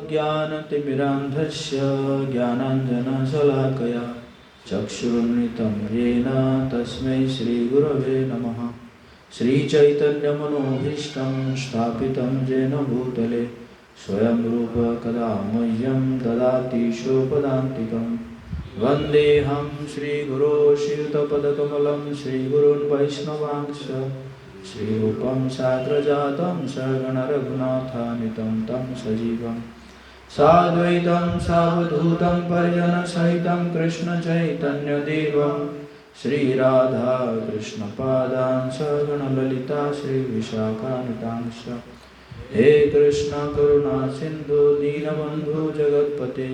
ज्ञानतिमिरान्धस्य ज्ञानाञ्जनशलाकया चक्षुरुन्मिलितं येन तस्मै श्रीगुरवे नमः। श्रीचैतन्यमनोभीष्टं स्थापितं येन भूतले स्वयं रूप कदा मह्यं ददाति स्वपदान्तिकं। वन्देऽहं श्रीगुरो श्रीयुतपदकमलं श्रीगुरून् वैष्णवांश्च श्रीरूपं साग्रजातं सगणरघुनाथान्वितं तं सजीवं साद्वैतं सावधूतं परिजनसहितं कृष्णचैतन्यदेवं श्रीराधा कृष्णपादान् सगणललिता श्रीविशाखान्वितांश्च। हे कृष्ण करुणा सिन्धु दीनबन्धु जगत्पते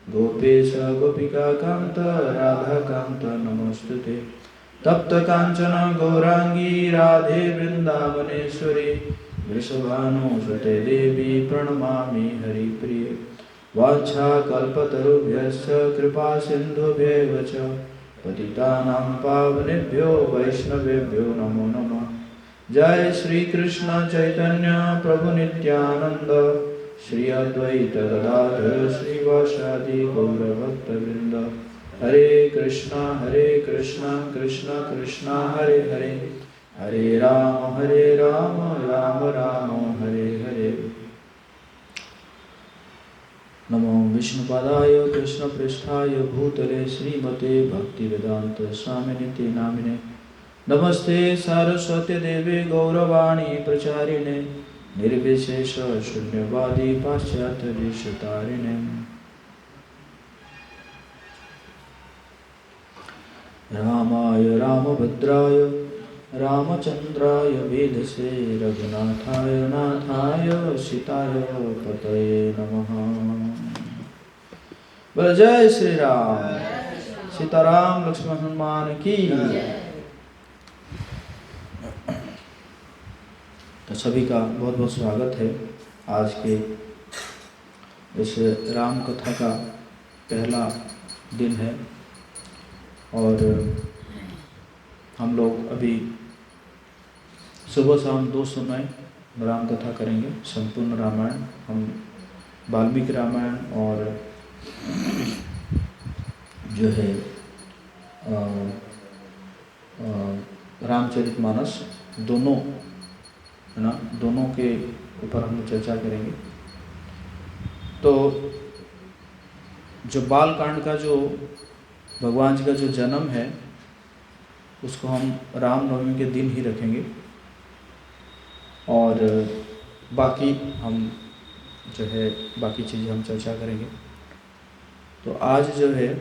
गोपेश गोपिकान्त राधाकान्त नमोस्तुते। तप्त कांचन गौरांगी राधे वृंदावनेश्वरी वृषभानुसुते देवी प्रणमामि हरिप्रिये। वाञ्छाकल्पतरुभ्यश्च कृपा सिन्धुभ्येव च पतितानां पावनेभ्यो वैष्णवेभ्यो नमो नमः। जय श्री कृष्ण चैतन्य प्रभु नित्यानंद श्री अद्वैत गदाधर श्रीवासादि गौरभक्तवृंद। हरे कृष्णा कृष्णा कृष्णा हरे हरे, हरे राम राम राम हरे हरे। नमो विष्णुपादाय कृष्णपृष्ठाय भूतले श्रीमते भक्तिवेदांत स्वामिनिति नामिने। नमस्ते सरस्वती देवे गौरवाणी प्रचारिणे निर्विशेष शून्यवादी पाश्चात्य देशतारिणे। रामाय रामभद्राय रामचंद्राय वेधसे रघुनाथाय नाथाय सीताय पतये नमः। बोलो जय श्री राम। सीताराम लक्ष्मण हनुमान की। तो सभी का बहुत बहुत स्वागत है। आज के इस राम कथा का पहला दिन है और हम लोग अभी सुबह शाम 2 समय राम कथा करेंगे। संपूर्ण रामायण, हम वाल्मीकि रामायण और जो है रामचरितमानस दोनों है ना, दोनों के ऊपर हम चर्चा करेंगे। तो जो बाल कांड का जो भगवान जी का जो जन्म है उसको हम रामनवमी के दिन ही रखेंगे और बाकी हम जो है बाकी चीज़ें हम चर्चा करेंगे। तो आज जो है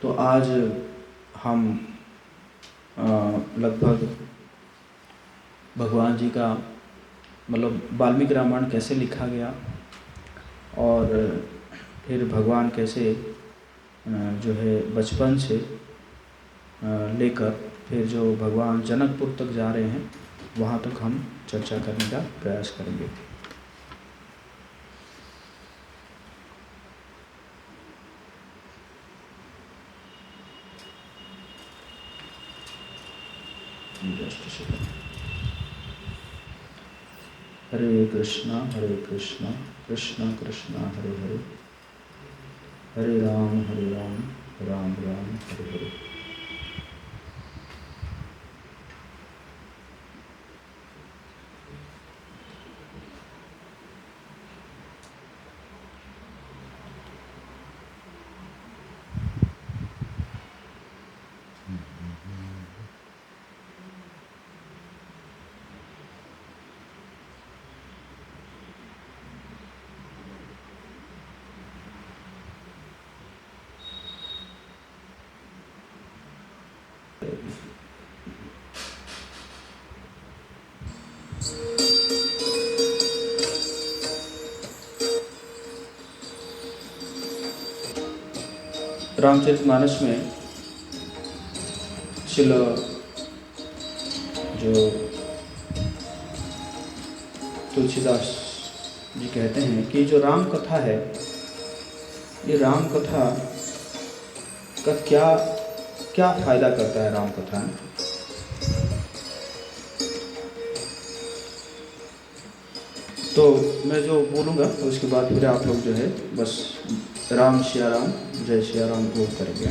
तो आज हम लगभग भगवान जी का मतलब वाल्मीकि रामायण कैसे लिखा गया और फिर भगवान कैसे जो है बचपन से लेकर फिर जो भगवान जनकपुर तक जा रहे हैं वहाँ तक हम चर्चा करने का प्रयास करेंगे। हरे कृष्णा कृष्णा कृष्णा हरे हरे, हरे राम राम राम हरे हरे। रामचरितमानस में शिल जो तुलसीदास जी कहते हैं कि जो राम कथा है, ये राम कथा का क्या क्या फायदा करता है राम कथा। तो मैं जो बोलूँगा उसके बाद फिर आप लोग जो है बस राम सिया राम जय सिया राम वो करेंगे।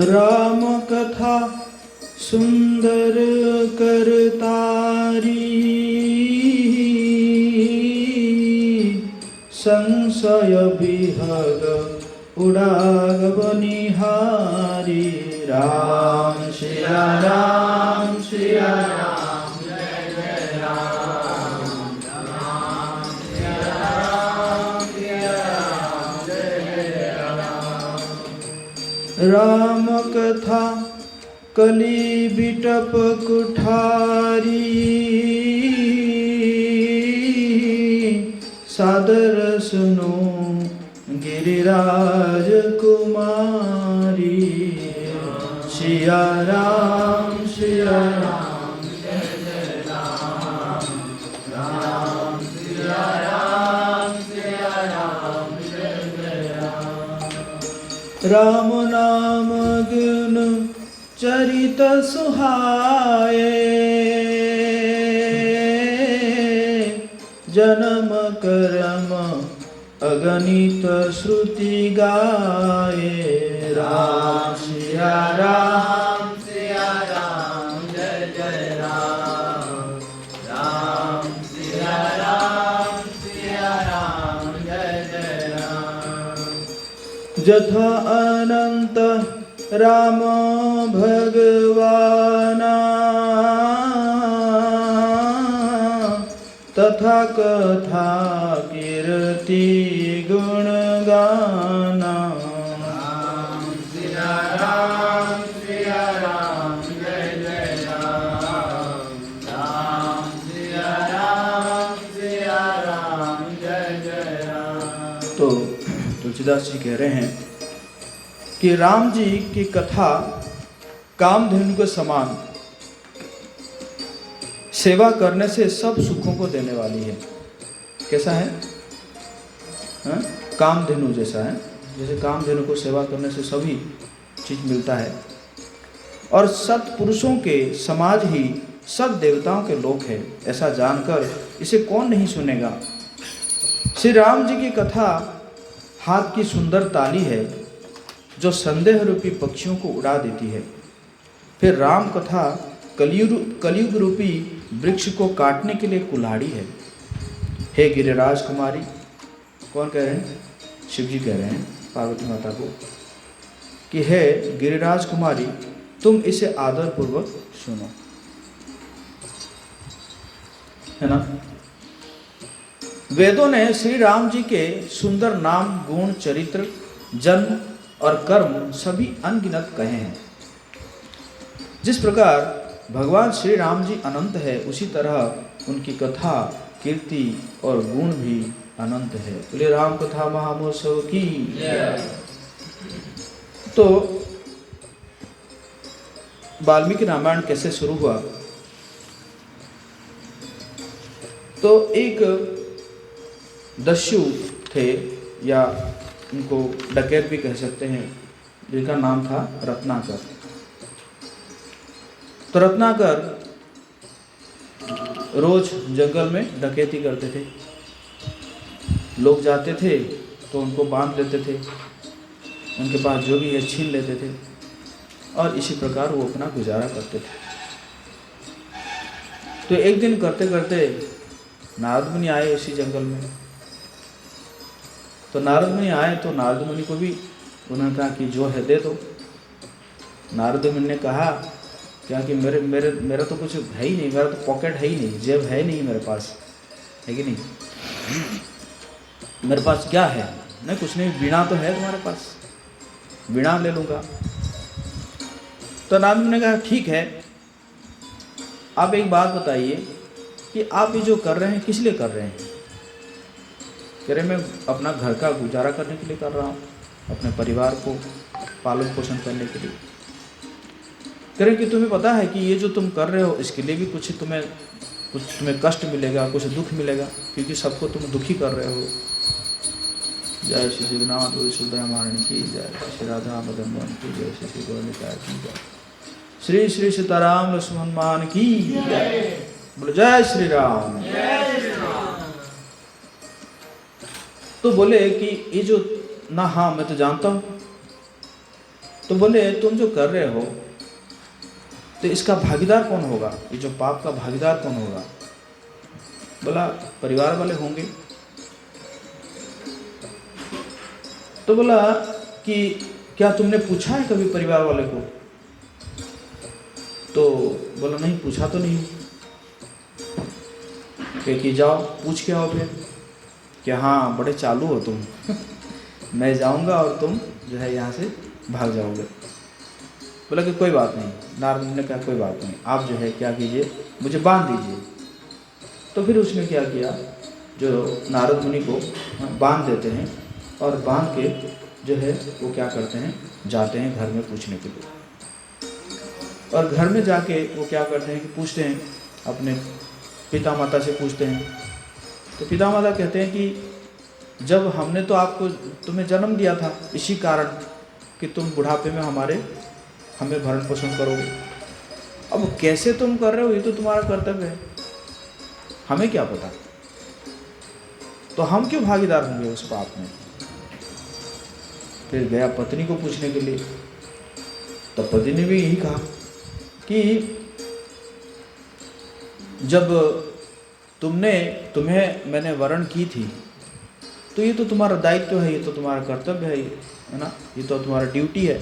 राम कथा सुंदर करतारी, संशय विहग उड़ाग बनिहारी। राम सिया राम सिया राम जय जय राम, राम सिया राम सिया राम जय जय राम। राम कथा कली बिटप कुठारी, सादर सुनो गिरिराज कुमारी। सिया राम जय जय राम, राम सिया राम जय जय राम। राम नाम गुण चरित सुहाए, जन्म कर्म अगणित श्रुति गाए। राम सिया राम जय जय राम, राम सिया राम जय जय राम। जथा अनंत राम भगवाना, तथा कथा कीर्ति गुण गाना। राम सिया राम जय जय राम, राम सिया राम जय जय राम। तो तुलसीदास जी कह रहे हैं कि राम जी की कथा कामधेनु के समान सेवा करने से सब सुखों को देने वाली है। कैसा है? कामधेनु जैसा है। जैसे कामधेनु को सेवा करने से सभी चीज मिलता है। और सत्पुरुषों के समाज ही सब देवताओं के लोक है, ऐसा जानकर इसे कौन नहीं सुनेगा। श्री राम जी की कथा हाथ की सुंदर ताली है जो संदेह रूपी पक्षियों को उड़ा देती है। फिर राम कथा कलयुग रूपी वृक्ष को काटने के लिए कुल्हाड़ी है। हे गिरिराज कुमारी, कौन कह रहे हैं? शिव जी कह रहे हैं पार्वती माता को कि हे गिरिराज कुमारी, तुम इसे आदर पूर्वक सुनो, है ना। वेदों ने श्री राम जी के सुंदर नाम, गुण, चरित्र, जन्म और कर्म सभी अनगिनत कहे हैं। जिस प्रकार भगवान श्री राम जी अनंत है, उसी तरह उनकी कथा, कीर्ति और गुण भी अनंत है। बोले राम कथा महामहोत्सव की। तो वाल्मीकि रामायण कैसे शुरू हुआ? तो एक दस्यु थे, या उनको डकैत भी कह सकते हैं, जिनका नाम था रत्नाकर। तो रत्नाकर रोज जंगल में डकैती करते थे। लोग जाते थे तो उनको बांध लेते थे, उनके पास जो भी है छीन लेते थे, और इसी प्रकार वो अपना गुजारा करते थे। तो एक दिन करते करते नारद मुनि आए इसी जंगल में। तो नारद मुनि आए तो नारद मुनि को भी उन्होंने कहा कि जो है दे दो। नारद मुनि ने कहा क्या कि मेरा तो कुछ है ही नहीं, मेरा तो पॉकेट है ही नहीं, जेब है नहीं मेरे पास, है कि नहीं। मेरे पास क्या है? नहीं कुछ नहीं, वीणा तो है तुम्हारे पास, वीणा ले लूँगा। तो नारद ने कहा ठीक है, आप एक बात बताइए कि आप ये जो कर रहे हैं किस लिए कर रहे हैं? कह रहे मैं अपना घर का गुजारा करने के लिए कर रहा हूँ, अपने परिवार को पालन पोषण करने के लिए। कह रहे कि तुम्हें पता है कि ये जो तुम कर रहे हो इसके लिए भी कुछ तुम्हें कष्ट मिलेगा, कुछ दुख मिलेगा, क्योंकि सबको तुम दुखी कर रहे हो। जय श्री जगन्नाथ सुंदरा महारानी की जय, श्री राधा मदन मोहन की जय, श्री गौर निताय की जय, श्री श्री सीताराम लक्ष्मण हनुमान की जय। बोलो जय श्री राम। तो बोले कि ये जो ना, हाँ मैं तो जानता हूँ। तो बोले तुम जो कर रहे हो तो इसका भागीदार कौन होगा, ये जो पाप का भागीदार कौन होगा? बोला परिवार वाले होंगे। तो बोला कि क्या तुमने पूछा है कभी परिवार वाले को? तो बोला नहीं, पूछा तो नहीं। कि जाओ पूछ के आओ फिर, कि हाँ बड़े चालू हो तुम मैं जाऊंगा और तुम जो है यहाँ से भाग जाओगे। बोला कि कोई बात नहीं। नारद ने कहा कोई बात नहीं, आप जो है क्या कीजिए, मुझे बांध दीजिए। तो फिर उसने क्या किया, जो नारद मुनि को बांध देते हैं और बांध के जो है वो क्या करते हैं, जाते हैं घर में पूछने के लिए। और घर में जाके वो क्या करते हैं कि पूछते हैं, अपने पिता माता से पूछते हैं। तो पिता माता कहते हैं कि जब हमने तो तुम्हें जन्म दिया था इसी कारण कि तुम बुढ़ापे में हमें भरण पोषण करोगे। अब कैसे तुम कर रहे हो ये तो तुम्हारा कर्तव्य है, हमें क्या पता, तो हम क्यों भागीदार होंगे उस पाप में। फिर गया पत्नी को पूछने के लिए। तो पति ने भी यही कहा कि जब तुम्हें मैंने वरण की थी तो ये तो तुम्हारा दायित्व है, ये तो तुम्हारा कर्तव्य है ना, ये तो तुम्हारा ड्यूटी है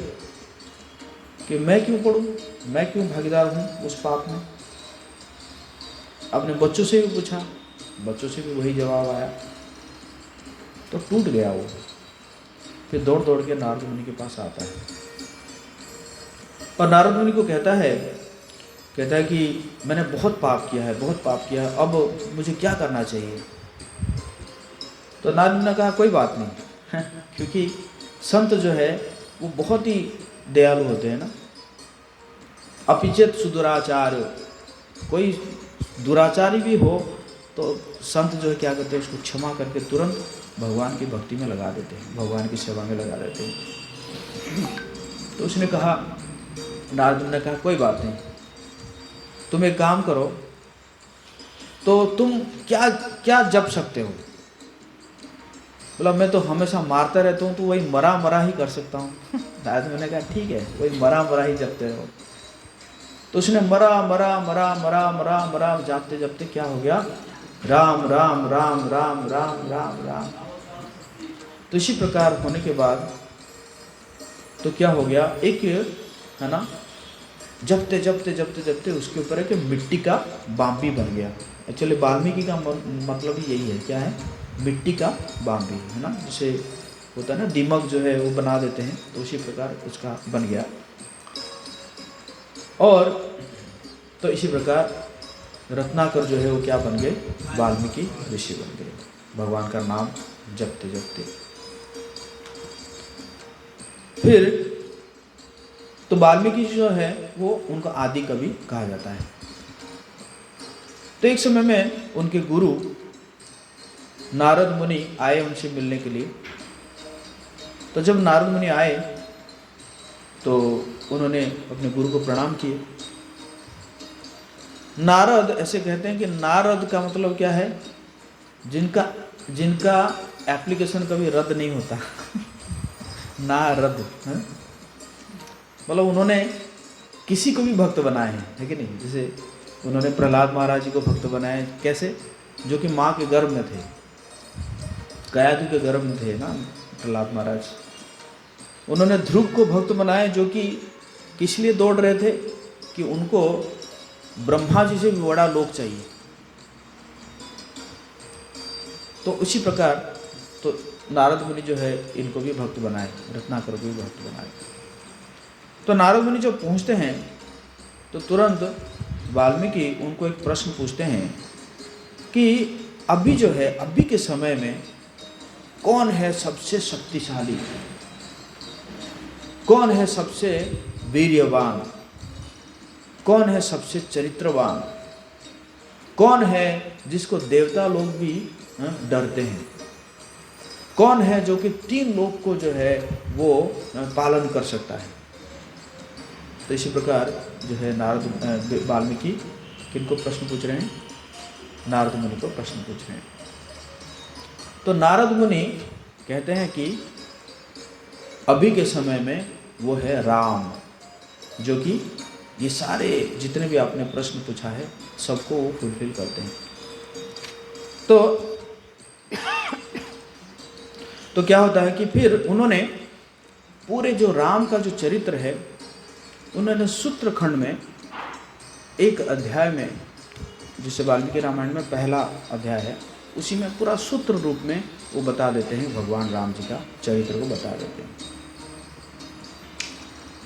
कि मैं क्यों पढ़ूं, मैं क्यों भागीदार हूँ उस पाप में। अपने बच्चों से भी पूछा, बच्चों से भी वही जवाब आया। तो टूट गया वो। फिर दौड़ दौड़ के नारद मुनि के पास आता है और नारद मुनि को कहता है कि मैंने बहुत पाप किया है, बहुत पाप किया है, अब मुझे क्या करना चाहिए। तो नारद ने कहा कोई बात नहीं क्योंकि संत जो है वो बहुत ही दयालु होते हैं ना। अपिचेत सुदुराचार, कोई दुराचारी भी हो तो संत जो है क्या करते हैं, उसको क्षमा करके तुरंत भगवान की भक्ति में लगा देते हैं, भगवान की सेवा में लगा देते हैं। तो उसने कहा, नारद ने कहा कोई बात नहीं, तुम एक काम करो, तो तुम क्या क्या जप सकते हो। बोला मैं तो हमेशा मारता रहता हूँ, तो वही मरा मरा ही कर सकता हूँ नारद ने कहा ठीक है, वही मरा मरा ही जपते रहो। तो उसने मरा मरा मरा मरा मरा मरा जपते जपते क्या हो गया, राम राम राम राम राम राम राम। तो इसी प्रकार होने के बाद तो क्या हो गया, एक है ना, जपते जपते जपते जपते उसके ऊपर है कि मिट्टी का बाम्बी बन गया। एक्चुअली वाल्मीकि का मतलब ही यही है, क्या है, मिट्टी का बाम्बी है ना, जिसे होता है ना दीमक जो है वो बना देते हैं, तो उसी प्रकार उसका बन गया। और तो इसी प्रकार रत्नाकर जो है वो क्या बन गए, वाल्मीकि ऋषि बन गए, भगवान का नाम जपते जपते। फिर तो वाल्मीकि जो है वो उनका आदि कवि कहा जाता है। तो एक समय में उनके गुरु नारद मुनि आए उनसे मिलने के लिए। तो जब नारद मुनि आए तो उन्होंने अपने गुरु को प्रणाम किए। नारद ऐसे कहते हैं कि नारद का मतलब क्या है, जिनका एप्लीकेशन कभी रद्द नहीं होता नारद है, मतलब उन्होंने किसी को भी भक्त बनाए हैं, है कि नहीं। जैसे उन्होंने प्रहलाद महाराज जी को भक्त बनाए, कैसे, जो कि माँ के गर्भ में थे, गयादु के गर्भ में थे ना प्रहलाद महाराज। उन्होंने ध्रुव को भक्त बनाए, जो कि किस लिए दौड़ रहे थे कि उनको ब्रह्मा जी से भी बड़ा लोक चाहिए। तो उसी प्रकार तो नारद मुनि जो है इनको भी भक्त बनाए, रत्नाकर को भी भक्त बनाए। तो नारद मुनि जब पहुँचते हैं तो तुरंत वाल्मीकि उनको एक प्रश्न पूछते हैं कि अभी जो है, अभी के समय में कौन है सबसे शक्तिशाली, कौन है सबसे वीर्यवान, कौन है सबसे चरित्रवान, कौन है जिसको देवता लोग भी डरते हैं। कौन है जो कि 3 लोक को जो है वो पालन कर सकता है। तो इसी प्रकार जो है नारद वाल्मीकि किनको प्रश्न पूछ रहे हैं? नारद मुनि को प्रश्न पूछ रहे हैं। तो नारद मुनि कहते हैं कि अभी के समय में वो है राम, जो कि ये सारे जितने भी आपने प्रश्न पूछा है सबको वो फुलफिल करते हैं। तो क्या होता है कि फिर उन्होंने पूरे जो राम का जो चरित्र है उन्होंने सूत्रखंड में एक अध्याय में, जिसे वाल्मीकि रामायण में पहला अध्याय है, उसी में पूरा सूत्र रूप में वो बता देते हैं, भगवान राम जी का चरित्र को बता देते हैं।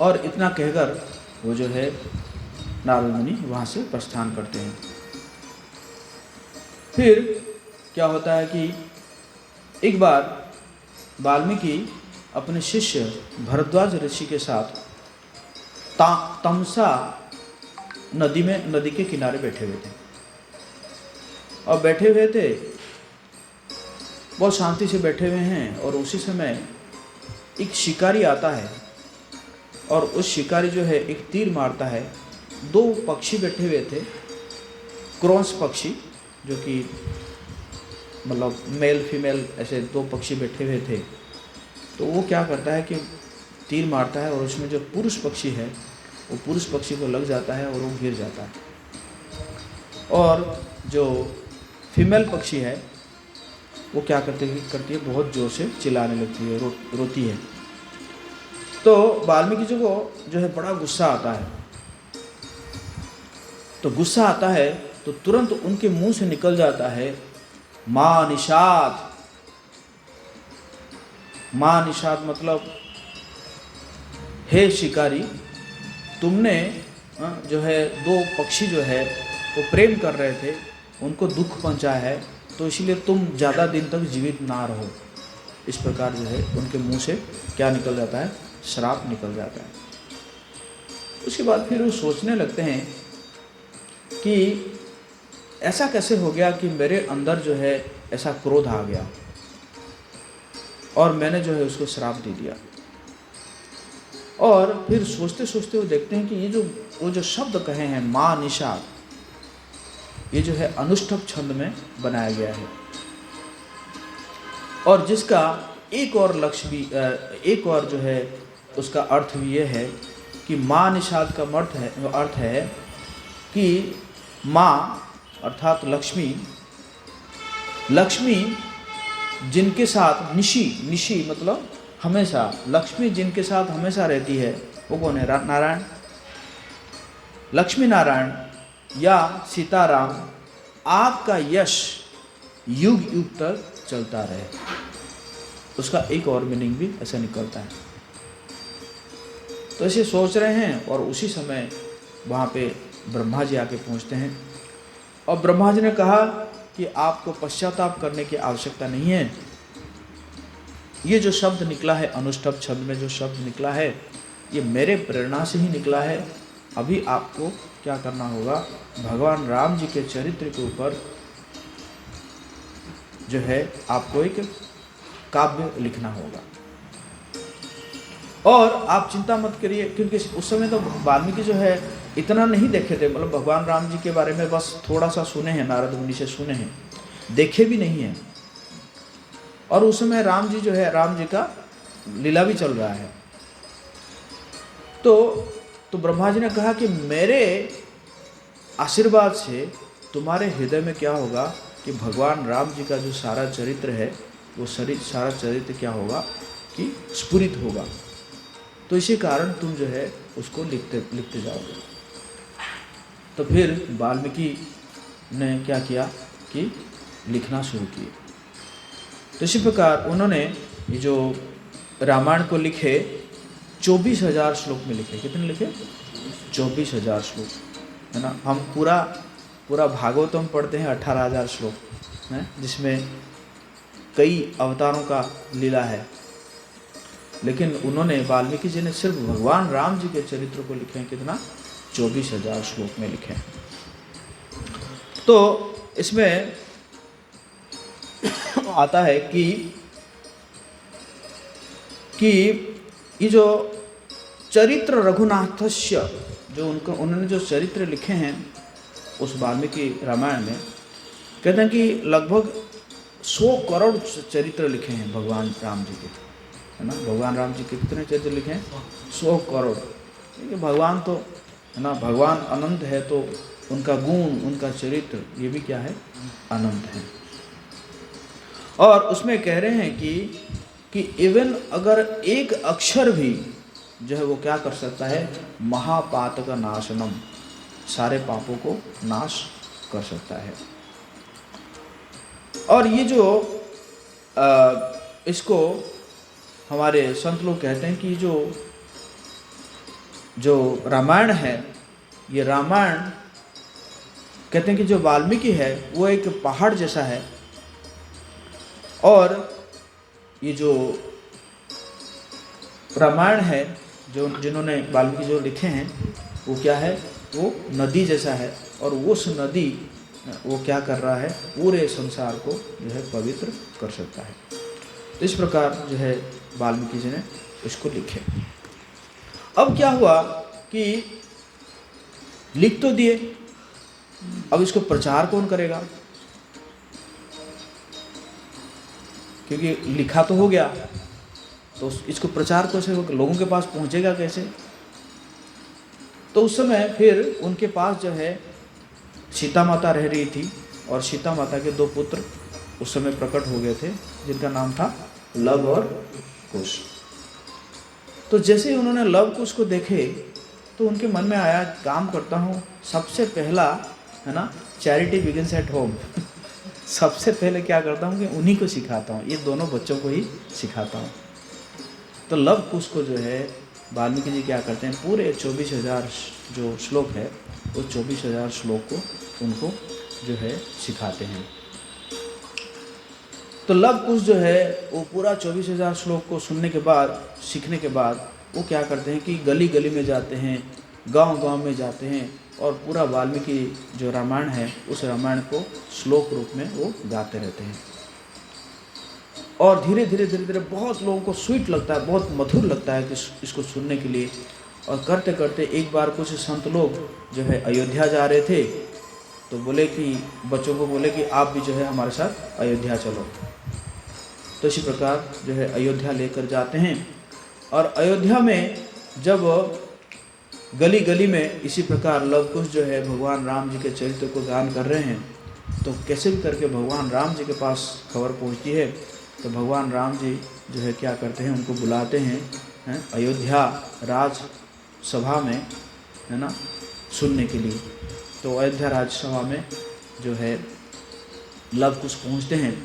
और इतना कहकर वो जो है नारद मुनि वहाँ से प्रस्थान करते हैं। फिर क्या होता है कि एक बार वाल्मीकि अपने शिष्य भरद्वाज ऋषि के साथ तमसा नदी के किनारे बैठे हुए थे। और बैठे हुए थे, बहुत शांति से बैठे हुए हैं, और उसी समय एक शिकारी आता है और उस शिकारी जो है एक तीर मारता है। 2 पक्षी बैठे हुए थे, क्रॉस पक्षी, जो कि मतलब मेल फीमेल ऐसे 2 पक्षी बैठे हुए थे। तो वो क्या करता है कि तीर मारता है और उसमें जो पुरुष पक्षी है वो पुरुष पक्षी को लग जाता है और वो गिर जाता है, और जो फीमेल पक्षी है वो क्या करती है, बहुत ज़ोर से चिल्लाने लगती है, रोती है। तो वाल्मीकि जी को जो है बड़ा गुस्सा आता है। तो गुस्सा आता है तो तुरंत उनके मुंह से निकल जाता है, माँ निषाद। माँ निषाद मतलब हे शिकारी, तुमने जो है 2 पक्षी जो है वो प्रेम कर रहे थे, उनको दुख पहुंचाया है, तो इसलिए तुम ज़्यादा दिन तक जीवित ना रहो। इस प्रकार जो है उनके मुंह से क्या निकल जाता है, श्राप निकल जाता है। उसके बाद फिर वो सोचने लगते हैं कि ऐसा कैसे हो गया कि मेरे अंदर जो है ऐसा क्रोध आ गया और मैंने जो है उसको श्राप दे दिया। और फिर सोचते सोचते वो देखते हैं कि ये वो जो शब्द कहे हैं माँ निषाद, ये जो है अनुष्ठुप छंद में बनाया गया है, और जिसका एक और लक्ष्य भी, एक और जो है उसका अर्थ भी ये है कि माँ निषाद का अर्थ है कि माँ अर्थात लक्ष्मी जिनके साथ निशी मतलब हमेशा, लक्ष्मी जिनके साथ हमेशा रहती है वो कौन है, नारायण। लक्ष्मी नारायण या सीताराम, आपका यश युग युग तक चलता रहे, उसका एक और मीनिंग भी ऐसा निकलता है। तो ऐसे सोच रहे हैं और उसी समय वहाँ पे ब्रह्मा जी आके पहुँचते हैं, और ब्रह्मा जी ने कहा कि आपको पश्चाताप करने की आवश्यकता नहीं है। ये जो शब्द निकला है, अनुष्ठुप छंद में जो शब्द निकला है, ये मेरे प्रेरणा से ही निकला है। अभी आपको क्या करना होगा, भगवान राम जी के चरित्र के ऊपर जो है आपको एक काव्य लिखना होगा। और आप चिंता मत करिए, क्योंकि उस समय तो वाल्मीकि जो है इतना नहीं देखे थे, मतलब भगवान राम जी के बारे में बस थोड़ा सा सुने हैं, नारद मुनि से सुने हैं, देखे भी नहीं हैं। और उस समय राम जी जो है, राम जी का लीला भी चल रहा है। तो ब्रह्मा जी ने कहा कि मेरे आशीर्वाद से तुम्हारे हृदय में क्या होगा कि भगवान राम जी का जो सारा चरित्र है वो सारा चरित्र क्या होगा कि स्फुरित होगा। तो इसी कारण तुम जो है उसको लिखते जाओगे। तो फिर वाल्मीकि ने क्या किया कि लिखना शुरू किए। तो इसी प्रकार उन्होंने ये जो रामायण को लिखे 24,000 श्लोक में लिखे। कितने लिखे? 24,000 श्लोक, है ना। हम पूरा भागवतम पढ़ते हैं 18,000 श्लोक है, जिसमें कई अवतारों का लीला है। लेकिन उन्होंने, वाल्मीकि जी ने सिर्फ भगवान राम जी के चरित्र को लिखे हैं, कितना? 24,000 श्लोक में लिखे हैं। तो इसमें आता है कि कि ये जो चरित्र रघुनाथस्य, जो उन्होंने जो चरित्र लिखे हैं उस वाल्मीकि रामायण में, कहते हैं कि लगभग 100 करोड़ चरित्र लिखे हैं भगवान राम जी के, है ना। भगवान राम जी के कितने चरित्र लिखे हैं? 100 करोड़। देखिए भगवान तो, है ना, भगवान अनंत है, तो उनका गुण, उनका चरित्र, ये भी क्या है? अनंत है। और उसमें कह रहे हैं कि इवन अगर एक अक्षर भी जो है वो क्या कर सकता है? महापातक नाशनम, सारे पापों को नाश कर सकता है। और ये जो इसको हमारे संत लोग कहते हैं कि जो रामायण है, ये रामायण कहते हैं कि जो वाल्मीकि है वो एक पहाड़ जैसा है, और ये जो रामायण है, जो जिन्होंने वाल्मीकि जो लिखे हैं, वो क्या है? वो नदी जैसा है, और उस नदी वो क्या कर रहा है? पूरे संसार को जो है पवित्र कर सकता है। तो इस प्रकार जो है वाल्मीकि जी ने इसको लिखे। अब क्या हुआ कि लिख तो दिए, अब इसको प्रचार कौन करेगा? क्योंकि लिखा तो हो गया, तो इसको प्रचार कैसे होगा? लोगों के पास पहुंचेगा कैसे? तो उस समय फिर उनके पास जो है सीता माता रह रही थी, और सीता माता के 2 पुत्र उस समय प्रकट हो गए थे, जिनका नाम था लव और कुश। तो जैसे ही उन्होंने लव कुश को देखे, तो उनके मन में आया, काम करता हूँ, सबसे पहला, है ना, चैरिटी बिगिंस एट होम सबसे पहले क्या करता हूँ कि उन्हीं को सिखाता हूँ, ये दोनों बच्चों को ही सिखाता हूँ। तो लव कुश को जो है वाल्मीकि जी क्या करते हैं, पूरे 24,000 जो श्लोक है, वो 24,000 श्लोक को उनको जो है सिखाते हैं। तो लव कुश जो है वो पूरा 24,000 श्लोक को सुनने के बाद, सीखने के बाद, वो क्या करते हैं कि गली गली में जाते हैं, गांव गांव में जाते हैं, और पूरा वाल्मीकि जो रामायण है उस रामायण को श्लोक रूप में वो गाते रहते हैं। और धीरे धीरे बहुत लोगों को स्वीट लगता है, बहुत मधुर लगता है कि इसको सुनने के लिए। और करते करते एक बार कुछ संत लोग जो है अयोध्या जा रहे थे, तो बोले कि बच्चों को बोले कि आप भी जो है हमारे साथ अयोध्या चलो। तो इसी प्रकार जो है अयोध्या लेकर जाते हैं, और अयोध्या में जब गली गली में इसी प्रकार लव कुश जो है भगवान राम जी के चरित्र को गान कर रहे हैं, तो कैसे भी करके भगवान राम जी के पास खबर पहुंचती है। तो भगवान राम जी जो है क्या करते हैं, उनको बुलाते हैं, अयोध्या राज सभा में, है ना, सुनने के लिए। तो अयोध्या राज्यसभा में जो है लव कुश पहुँचते हैं,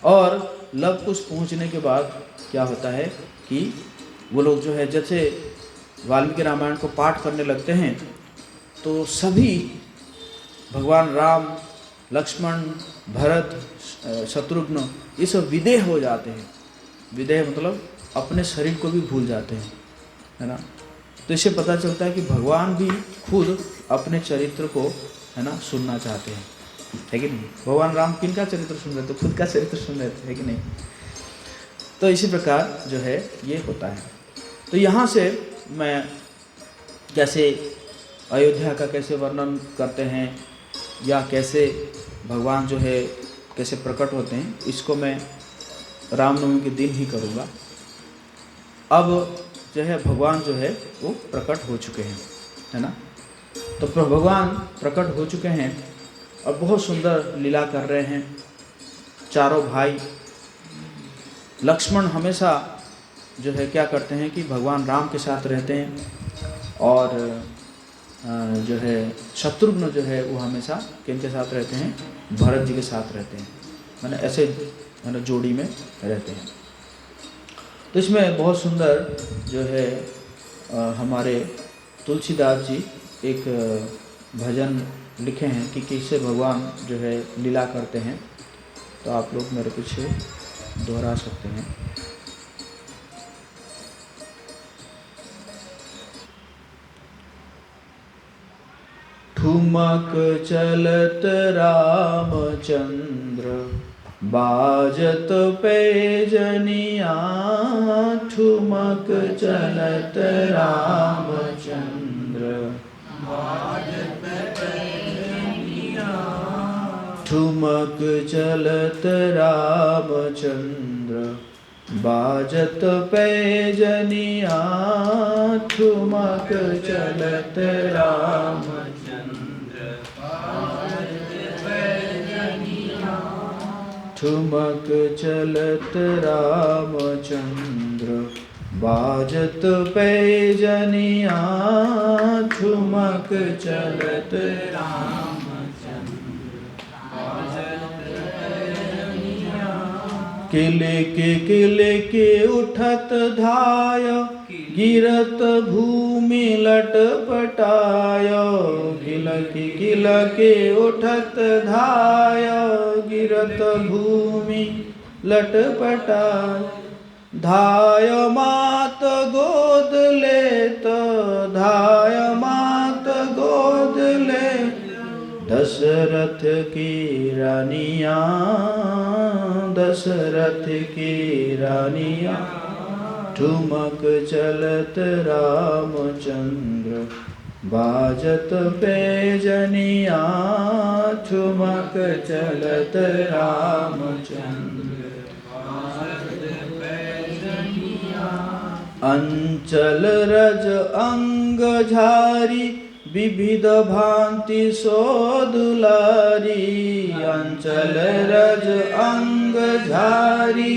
और लव कुश पहुँचने के बाद क्या होता है कि वो लोग जो है जैसे वाल्मीकि रामायण को पाठ करने लगते हैं, तो सभी भगवान राम, लक्ष्मण, भरत, शत्रुघ्न, ये सब विदेह हो जाते हैं। विदेह मतलब अपने शरीर को भी भूल जाते हैं, है ना। तो इससे पता चलता है कि भगवान भी खुद अपने चरित्र को, है ना, सुनना चाहते हैं, है कि नहीं। भगवान राम किनका चरित्र सुन रहे थे? खुद का चरित्र सुन रहे थे, है कि नहीं। तो इसी प्रकार जो है ये होता है। तो यहाँ से मैं कैसे अयोध्या का कैसे वर्णन करते हैं, या कैसे भगवान जो है कैसे प्रकट होते हैं, इसको मैं रामनवमी के दिन ही करूँगा। अब जो है भगवान जो है वो प्रकट हो चुके हैं, है ना। तो भगवान प्रकट हो चुके हैं और बहुत सुंदर लीला कर रहे हैं। चारों भाई, लक्ष्मण हमेशा जो है क्या करते हैं कि भगवान राम के साथ रहते हैं, और जो है शत्रुघ्न जो है वो हमेशा किनके साथ रहते हैं? भरत जी के साथ रहते हैं, मैंने ऐसे जोड़ी में रहते हैं। तो इसमें बहुत सुंदर जो है हमारे तुलसीदास जी एक भजन लिखे हैं कि कैसे भगवान जो है लीला करते हैं। तो आप लोग मेरे पीछे दोहरा सकते हैं। ठुमक चलत रामचंद्र, बाजत पैजनिया ठुमक चलत रामचंद्र। बाजत पैजनिया ठुमक चलत रामचंद्र। बाजत पैजनिया ठुमक चलत रामचंद्र। ठुमक चलत रामचंद्र। बाजत पैजनिया ठुमक चलत रामचंद्र। किले के उठत धाय गिरत भूमि लटपटाय। किल के उठत धाय गिरत भूमि लटपटाय। धाय मात गोद लेत धाय मात गोद लेत दशरथ की रानिया। दशरथ की रानिया ठुमक चलत रामचंद्र। बाजत पैजनिया ठुमक चलत रामचंद्र। अंचल रज अंग झारी विविध भांति सोदुलारी। अंचल रज अंग झारी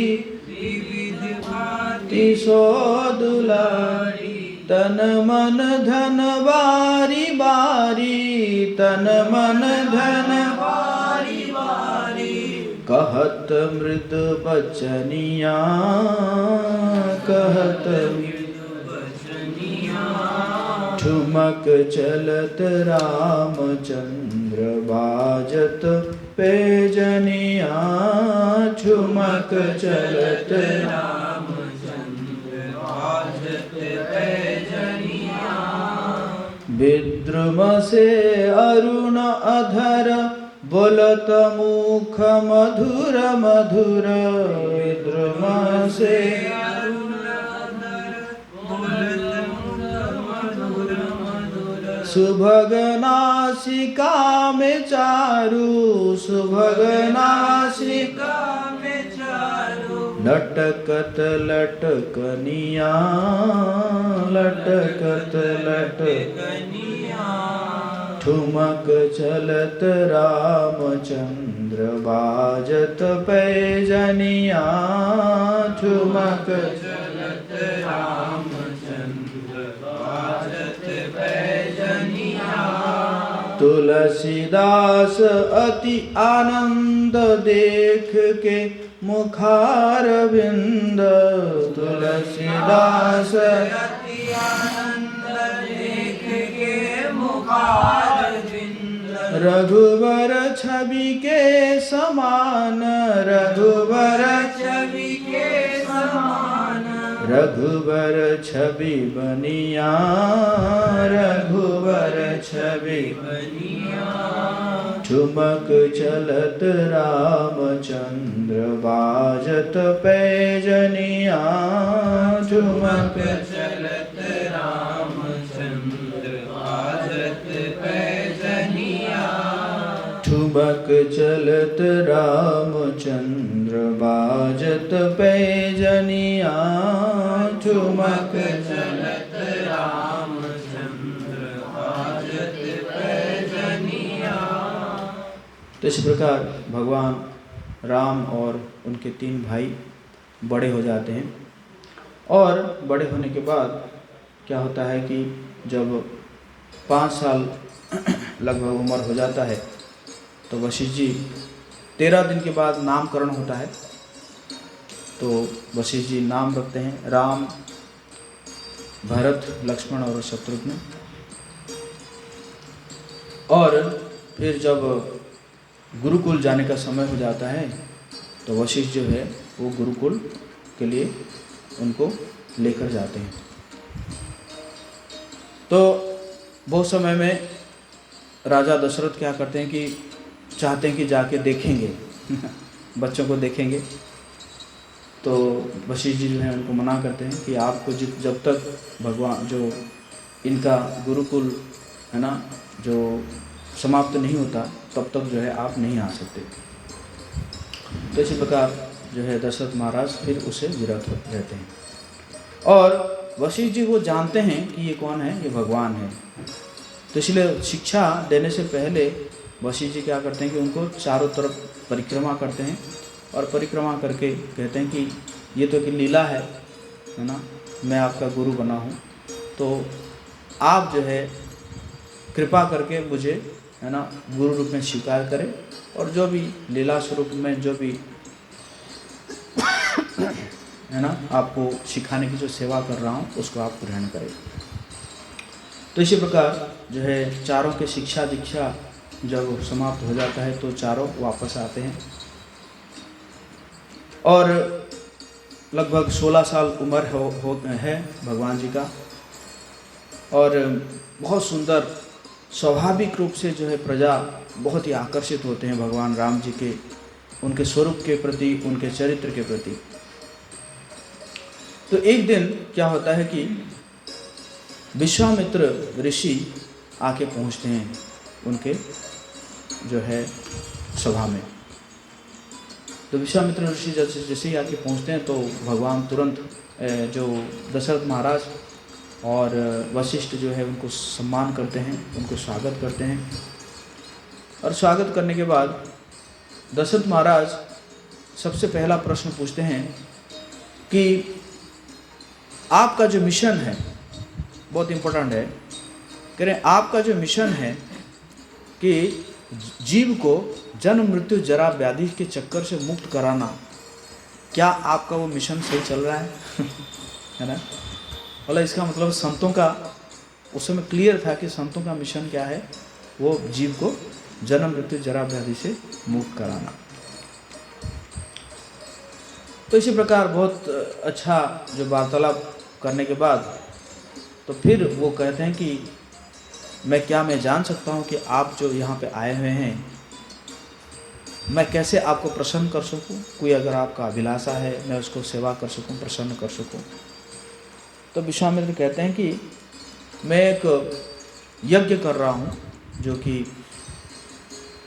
विविध भांति सोदुलारी। तन मन धन बारी बारी तन मन धन बारी बारी। कहत मृद बचनिया कहत ठुमक चलत रामचंद्र। बाजत पैजनिया ठुमक चलत रामचंद्र। बाजत पैजनिया विद्रुम से अरुण अधर बोलत मुख मधुर मधुर। विद्रुम से सुभग नासिका में चारु सुभग नासिका में चारु। लटकत लटकनिया लटकत लटकनिया ठुमक चलत रामचंद्र। बाजत पैजनिया ठुमक चलत रामचंद्र। बाजत पैजनिया तुलसीदास अति आनंद देख के मुखारविंद। तुलसीदास अति आनंद देख के मुखारविंद। रघुवर छवि के समान रघुवर छवि के समान। रघुवर छवि बनिया रघुवर छवि बनिया। ठुमक चलत रामचंद्र। बाजत पैजनिया ठुमक चलत रामचंद्र। बाजत पैजनिया ठुमक चलत रामचंद्र। बाजत पैजनिया ठुमक चलत रामचंद्र। बाजत पैजनिया। तो इस प्रकार भगवान राम और उनके 3 भाई बड़े हो जाते हैं। और बड़े होने के बाद क्या होता है कि जब 5 साल लगभग उम्र हो जाता है तो वशिष्ठ जी 13 दिन के बाद नामकरण होता है। तो वशिष्ठ जी नाम रखते हैं राम, भरत, लक्ष्मण और शत्रुघ्न। और फिर जब गुरुकुल जाने का समय हो जाता है तो वशिष्ठ जो है वो गुरुकुल के लिए उनको लेकर जाते हैं। तो बहुत समय में राजा दशरथ क्या करते हैं कि चाहते हैं कि जाके देखेंगे बच्चों को देखेंगे तो वशिष्ठ जी जो हैं उनको मना करते हैं कि आपको जब तक भगवान जो इनका गुरुकुल है ना जो समाप्त नहीं होता तब तक जो है आप नहीं आ सकते। तो इसी प्रकार जो है दशरथ महाराज फिर उसे विरत रहते हैं और वशिष्ठ जी वो जानते हैं कि ये कौन है, ये भगवान है। तो इसलिए शिक्षा देने से पहले वशिष्ठ जी क्या करते हैं कि उनको चारों तरफ परिक्रमा करते हैं और परिक्रमा करके कहते हैं कि ये तो कि लीला है ना, मैं आपका गुरु बना हूँ, तो आप जो है कृपा करके मुझे है ना गुरु रूप में स्वीकार करें और जो भी लीला स्वरूप में जो भी है ना आपको सिखाने की जो सेवा कर रहा हूँ उसको आप ग्रहण करें। तो इसी प्रकार जो है चारों के शिक्षा दीक्षा जब समाप्त हो जाता है तो चारों वापस आते हैं और लगभग 16 साल उम्र है भगवान जी का और बहुत सुंदर स्वाभाविक रूप से जो है प्रजा बहुत ही आकर्षित होते हैं भगवान राम जी के, उनके स्वरूप के प्रति, उनके चरित्र के प्रति। तो एक दिन क्या होता है कि विश्वामित्र ऋषि आके पहुंचते हैं उनके जो है सभा में। तो विश्वामित्र ऋषि जैसे ही आके पहुंचते हैं तो भगवान तुरंत जो दशरथ महाराज और वशिष्ठ जो है उनको सम्मान करते हैं, उनको स्वागत करते हैं और स्वागत करने के बाद दशरथ महाराज सबसे पहला प्रश्न पूछते हैं कि आपका जो मिशन है बहुत इम्पोर्टेंट है, कह रहे हैं आपका जो मिशन है कि जीव को जन्म मृत्यु जरा व्याधि के चक्कर से मुक्त कराना, क्या आपका वो मिशन सही चल रहा है है ना। मतलब इसका मतलब संतों का उस समय क्लियर था कि संतों का मिशन क्या है, वो जीव को जन्म मृत्यु जरा व्याधि से मुक्त कराना। तो इसी प्रकार बहुत अच्छा जो वार्तालाप करने के बाद तो फिर वो कहते हैं कि मैं जान सकता हूँ कि आप जो यहाँ पे आए हुए हैं मैं कैसे आपको प्रसन्न कर सकूँ, कोई अगर आपका अभिलाषा है मैं उसको सेवा कर सकूँ, प्रसन्न कर सकूँ। तो विश्वामित्र कहते हैं कि मैं एक यज्ञ कर रहा हूँ जो कि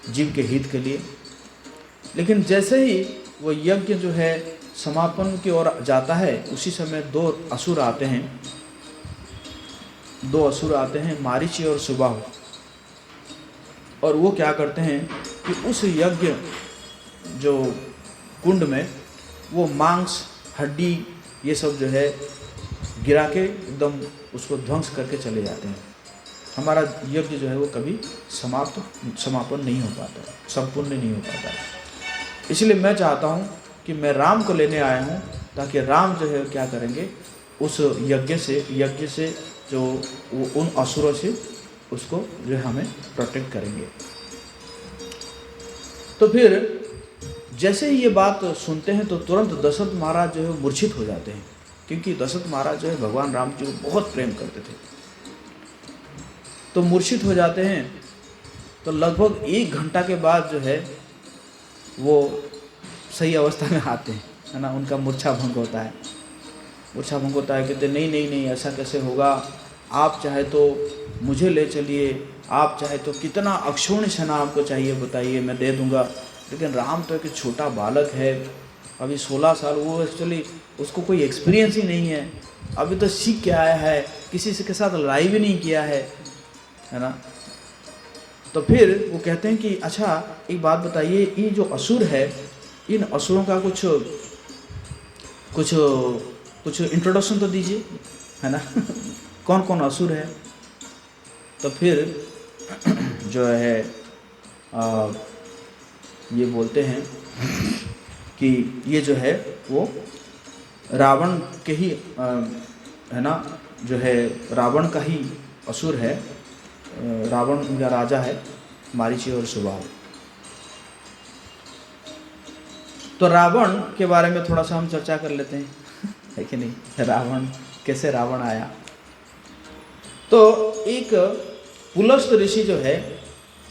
जीव के हित के लिए, लेकिन जैसे ही वो यज्ञ जो है समापन की ओर जाता है उसी समय दो असुर आते हैं मारीची और सुबाहु, और वो क्या करते हैं कि उस यज्ञ जो कुंड में वो मांस हड्डी ये सब जो है गिरा के एकदम उसको ध्वंस करके चले जाते हैं। हमारा यज्ञ जो है वो कभी समापन नहीं हो पाता, संपूर्ण नहीं हो पाता। इसलिए मैं चाहता हूँ कि मैं राम को लेने आया हूँ ताकि राम जो है क्या करेंगे उस यज्ञ से जो उन असुरों से उसको जो है हमें प्रोटेक्ट करेंगे। तो फिर जैसे ही ये बात सुनते हैं तो तुरंत दशरथ महाराज जो है मूर्छित हो जाते हैं, क्योंकि दशरथ महाराज जो है भगवान राम जी को बहुत प्रेम करते थे। तो मूर्छित हो जाते हैं। तो लगभग 1 घंटा के बाद जो है वो सही अवस्था में आते हैं, है ना। उनका मूर्छा भंग होता है। कहते नहीं ऐसा कैसे होगा, आप चाहे तो मुझे ले चलिए, आप चाहे तो कितना अक्षौणी सेना आपको चाहिए बताइए, मैं दे दूंगा। लेकिन राम तो एक छोटा बालक है, अभी 16 साल, वो एक्चुअली उसको कोई एक्सपीरियंस ही नहीं है, अभी तो सीख के आया है, किसी से के साथ लड़ाई भी नहीं किया है ना। तो फिर वो कहते हैं कि अच्छा एक बात बताइए, ये जो असुर है इन असुरों का कुछ इंट्रोडक्शन तो दीजिए, है ना कौन कौन असुर है। तो फिर जो है ये बोलते हैं कि ये जो है वो रावण के ही है ना, जो है रावण का ही असुर है, रावण उनका राजा है, मारीची और सुबाहु। तो रावण के बारे में थोड़ा सा हम चर्चा कर लेते हैं, है कि नहीं। रावण कैसे रावण आया। तो एक पुलस्त ऋषि जो है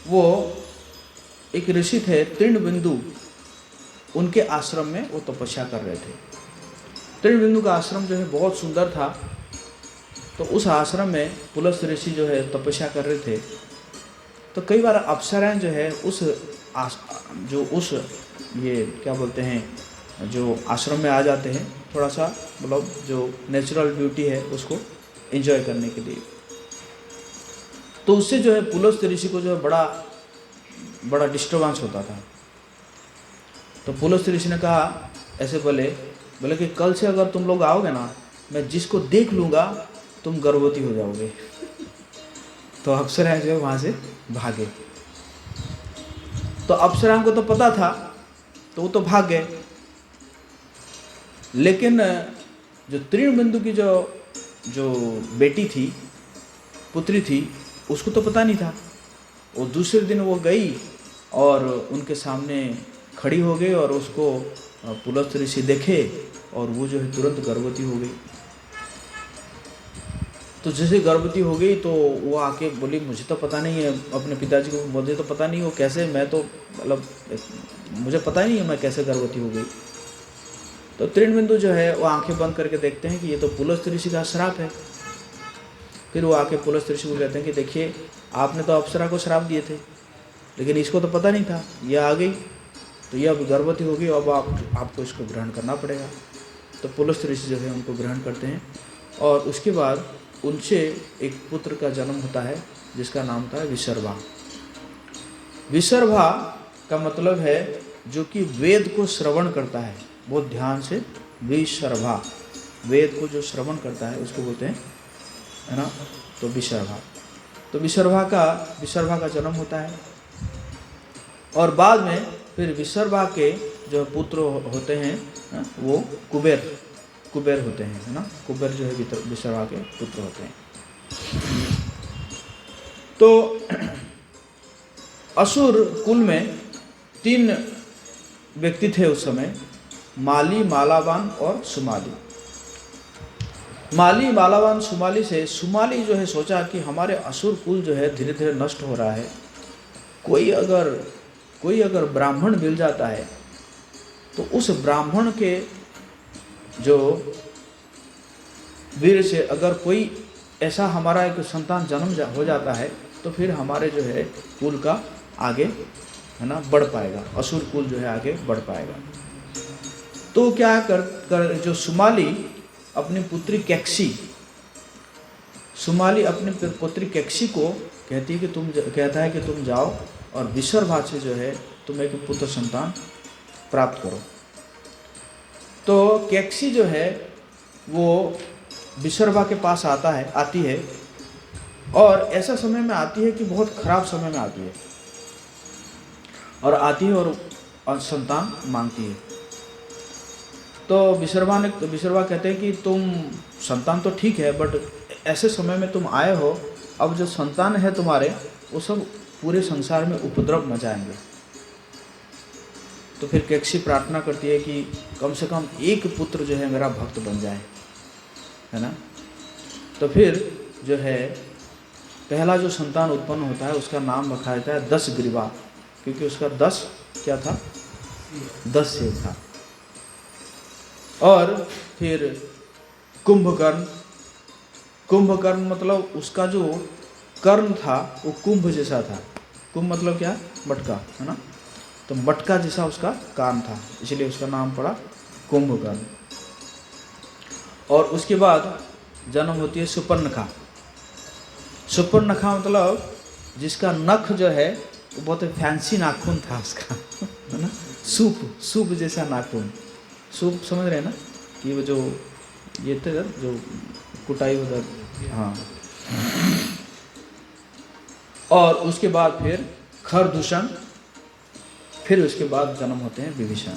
वो एक ऋषि थे, तृणबिंदु उनके आश्रम में वो तपस्या कर रहे थे। त्रिबिंदु का आश्रम जो है बहुत सुंदर था। तो उस आश्रम में पुलस्त्य ऋषि जो है तपस्या कर रहे थे। तो कई बार अप्सराएं जो है उस ये क्या बोलते हैं जो आश्रम में आ जाते हैं, थोड़ा सा मतलब जो नेचुरल ब्यूटी है उसको एंजॉय करने के लिए। तो उससे जो है पुलस्त्य ऋषि को जो है बड़ा डिस्टर्बेंस होता था। तो पुलस्त्य ऋषि ने कहा ऐसे बोले कि कल से अगर तुम लोग आओगे ना, मैं जिसको देख लूँगा तुम गर्भवती हो जाओगे। तो अप्सराएं जो है वहाँ से भागे। तो अप्सराओं को तो पता था, तो वो तो भाग गए। लेकिन जो तृणबिंदु की जो बेटी थी, पुत्री थी, उसको तो पता नहीं था। वो दूसरे दिन वो गई और उनके सामने खड़ी हो गई और उसको पुलस्त्य ऋषि देखे और वो जो है तुरंत गर्भवती हो गई। तो जैसे गर्भवती हो गई तो वो आके बोली मुझे तो पता नहीं है, अपने पिताजी को मुझे तो पता नहीं वो कैसे, मैं तो मतलब मुझे पता ही नहीं है मैं कैसे गर्भवती हो गई। तो तृणबिंदु जो है वो आंखें बंद करके देखते हैं कि ये तो पुलस्त्य ऋषि का श्राप है। फिर वो आके पुलस्त्य ऋषि को कहते हैं कि देखिए आपने तो अप्सरा को श्राप दिए थे, लेकिन इसको तो पता नहीं था, ये आ गई तो ये अब गर्भवती हो गई, अब आपको इसको ग्रहण करना पड़ेगा। तो पुलस्त्य ऋषि जो है उनको ग्रहण करते हैं और उसके बाद उनसे एक पुत्र का जन्म होता है जिसका नाम था विसर्भा। विसर्भा का मतलब है जो कि वेद को श्रवण करता है, बहुत ध्यान से। विसर्भा वेद को जो श्रवण करता है उसको बोलते हैं, है ना। तो विसर्भा, तो विसर्भा का जन्म होता है। और बाद में फिर विसर्भा के जो पुत्र होते हैं वो कुबेर होते हैं, है ना। कुबेर जो है विसर्भा के पुत्र होते हैं। तो असुर कुल में 3 व्यक्ति थे उस समय, माली, मालावान और सुमाली। माली, मालावान, सुमाली से सुमाली जो है सोचा कि हमारे असुर कुल जो है धीरे धीरे नष्ट हो रहा है, कोई अगर ब्राह्मण मिल जाता है तो उस ब्राह्मण के जो वीर से अगर कोई ऐसा हमारा एक संतान जन्म हो जाता है तो फिर हमारे जो है कुल का आगे, है ना, बढ़ पाएगा, असुर कुल जो है आगे बढ़ पाएगा। तो क्या कर जो सुमाली अपनी पुत्री कैक्सी को कहता है कि तुम जाओ और विसर्भा से जो है तुम एक पुत्र संतान प्राप्त करो। तो कैक्सी जो है वो विसर्भा के पास आती है और ऐसा समय में आती है कि बहुत खराब समय में आती है और संतान मांगती है। तो विसर्भा कहते हैं कि तुम संतान तो ठीक है, बट ऐसे समय में तुम आए हो, अब जो संतान है तुम्हारे वो सब पूरे संसार में उपद्रव मचाएंगे। तो फिर कैक्सी प्रार्थना करती है कि कम से कम एक पुत्र जो है मेरा भक्त बन जाए, है ना। तो फिर जो है पहला जो संतान उत्पन्न होता है उसका नाम रखा जाता है 10 ग्रीवा, क्योंकि उसका 10 क्या था, 10 सिर था। और फिर कुंभकर्ण मतलब उसका जो कर्ण था वो कुंभ जैसा था। कुंभ मतलब क्या, मटका, है ना। तो मटका जैसा उसका कान था, इसलिए उसका नाम पड़ा कुंभकर्ण। और उसके बाद जन्म होती है सुपर्णखा। सुपर्णखा मतलब जिसका नख जो है वो बहुत फैंसी नाखून था उसका, है ना। सूप जैसा नाखून, सूप समझ रहे हैं ना, कि वो जो ये थे जो कुटाई उधर, हाँ। और उसके बाद फिर खरदूषण, फिर उसके बाद जन्म होते हैं विभीषण।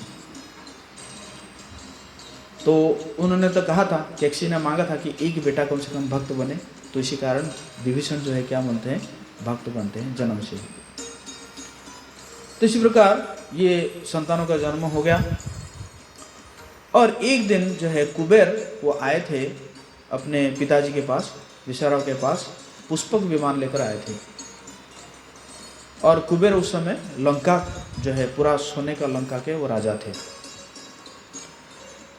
तो उन्होंने तो कहा था, कैक्सी ने मांगा था कि एक बेटा कम से कम भक्त बने, तो इसी कारण विभीषण जो है क्या बनते हैं, भक्त बनते हैं जन्म से। तो इसी प्रकार ये संतानों का जन्म हो गया। और एक दिन जो है कुबेर वो आए थे अपने पिताजी के पास, विसर्भा के पास, पुष्पक विमान लेकर आए थे। और कुबेर उस समय लंका जो है पूरा सोने का लंका के वो राजा थे।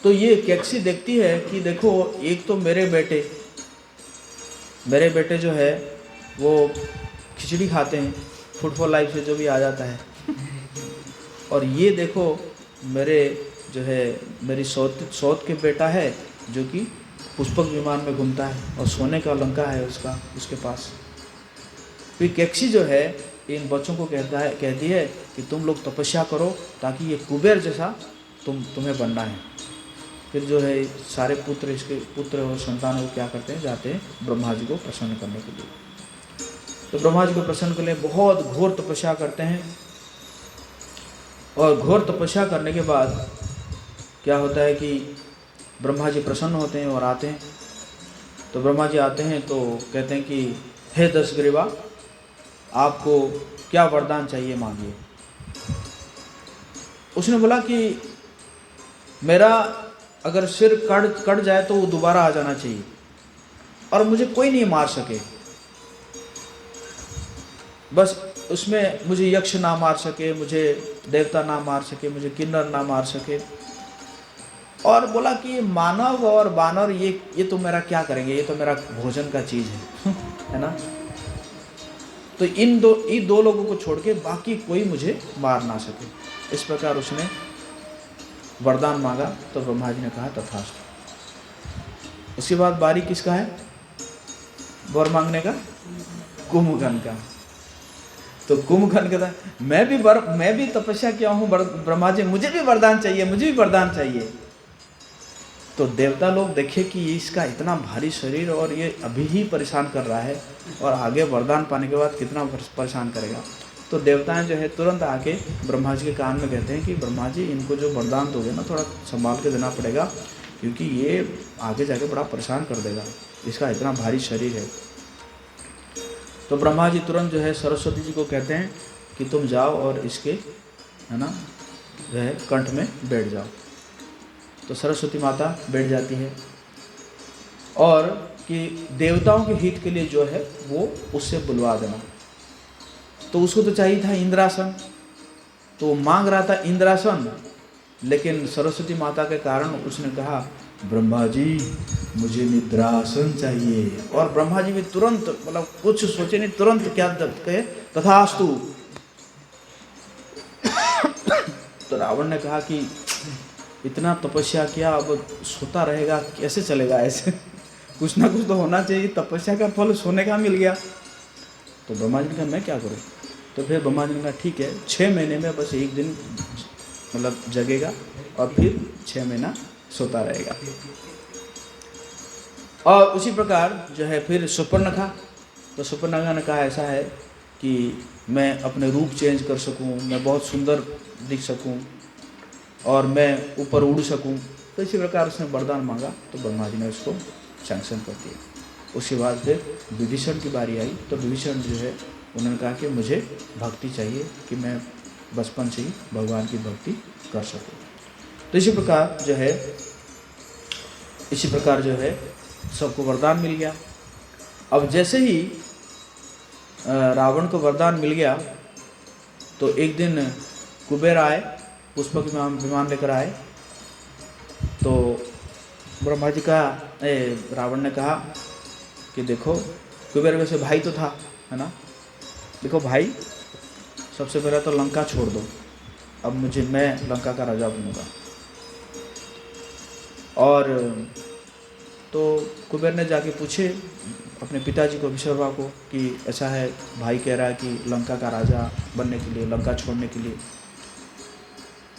तो ये कैक्सी देखती है कि देखो एक तो मेरे बेटे जो है वो खिचड़ी खाते हैं, फूड फॉर लाइफ से जो भी आ जाता है, और ये देखो मेरे जो है मेरी सौत के बेटा है जो कि पुष्पक विमान में घूमता है और सोने का लंका है उसके पास। तो कैक्सी जो है इन बच्चों को कहती है कि तुम लोग तपस्या करो ताकि ये कुबेर जैसा तुम्हें बनना है। फिर जो है सारे पुत्र और संतान को क्या करते हैं, जाते हैं ब्रह्मा जी को प्रसन्न करने के लिए। तो ब्रह्मा जी को प्रसन्न करने के लिए बहुत घोर तपस्या करते हैं, और घोर तपस्या करने के बाद क्या होता है कि ब्रह्मा जी प्रसन्न होते हैं और आते हैं। तो ब्रह्मा जी आते हैं तो कहते हैं कि हे दशग्रीवा, आपको क्या वरदान चाहिए मांगिए। उसने बोला कि मेरा अगर सिर कट जाए तो वो दोबारा आ जाना चाहिए, और मुझे कोई नहीं मार सके, बस उसमें मुझे यक्ष ना मार सके, मुझे देवता ना मार सके, मुझे किन्नर ना मार सके। और बोला कि मानव और बानर ये तो मेरा क्या करेंगे, ये तो मेरा भोजन का चीज़ है ना। तो इन दो लोगों को छोड़ के बाकी कोई मुझे मार ना सके। इस प्रकार उसने वरदान मांगा। तो ब्रह्मा जी ने कहा तथास्तु। उसके बाद बारी किसका है वर मांगने का? कुंभकर्ण का। तो कुंभकर्ण कहता है मैं भी तपस्या किया हूँ ब्रह्मा जी, मुझे भी वरदान चाहिए। तो देवता लोग देखे कि इसका इतना भारी शरीर और ये अभी ही परेशान कर रहा है, और आगे वरदान पाने के बाद कितना परेशान करेगा। तो देवताएं जो है तुरंत आके ब्रह्मा जी के कान में कहते हैं कि ब्रह्मा जी, इनको जो वरदान दोगे ना थोड़ा संभाल के देना पड़ेगा, क्योंकि ये आगे जाके बड़ा परेशान कर देगा, इसका इतना भारी शरीर है। तो ब्रह्मा जी तुरंत जो है सरस्वती जी को कहते हैं कि तुम जाओ और इसके है ना जो है कंठ में बैठ जाओ। तो सरस्वती माता बैठ जाती है, और कि देवताओं के हित के लिए जो है वो उससे बुलवा देना। तो उसको तो चाहिए था इंद्रासन, तो वो मांग रहा था इंद्रासन, लेकिन सरस्वती माता के कारण उसने कहा ब्रह्मा जी मुझे निद्रासन चाहिए। और ब्रह्मा जी भी तुरंत मतलब कुछ सोचे नहीं, तुरंत क्या कहे तथास्तु। तो रावण ने कहा कि इतना तपस्या किया, अब सोता रहेगा कैसे चलेगा ऐसे, कुछ ना कुछ तो होना चाहिए, तपस्या का फल सोने का मिल गया। तो ब्रह्मा जी ने कहा मैं क्या करूँ। तो फिर ब्रह्मा जी ने कहा ठीक है, 6 महीने में बस एक दिन मतलब जगेगा और फिर 6 महीना सोता रहेगा। और उसी प्रकार जो है फिर सुपर्णखा। तो सुपर्णखा ने कहा ऐसा है कि मैं अपने रूप चेंज कर सकूं, मैं बहुत सुंदर दिख सकूं और मैं ऊपर उड़ सकूं। तो इसी प्रकार उसने वरदान मांगा, तो ब्रह्मा जी ने उसको सैंक्शन कर दिया। उसके बाद फिर विभीषण की बारी आई। तो विभीषण जो है उन्होंने कहा कि मुझे भक्ति चाहिए कि मैं बचपन से ही भगवान की भक्ति कर सकूं। तो इसी प्रकार जो है सबको वरदान मिल गया। अब जैसे ही रावण को वरदान मिल गया तो एक दिन कुबेर आए, पुष्पक विमान लेकर आए। तो ब्रह्मा जी का रावण ने कहा कि देखो, कुबेर वैसे भाई तो था है ना, देखो भाई सबसे पहले तो लंका छोड़ दो, अब मैं लंका का राजा बनूंगा। और तो कुबेर ने जाके पूछे अपने पिताजी को विश्वकर्मा को कि ऐसा है, भाई कह रहा है कि लंका का राजा बनने के लिए, लंका छोड़ने के लिए।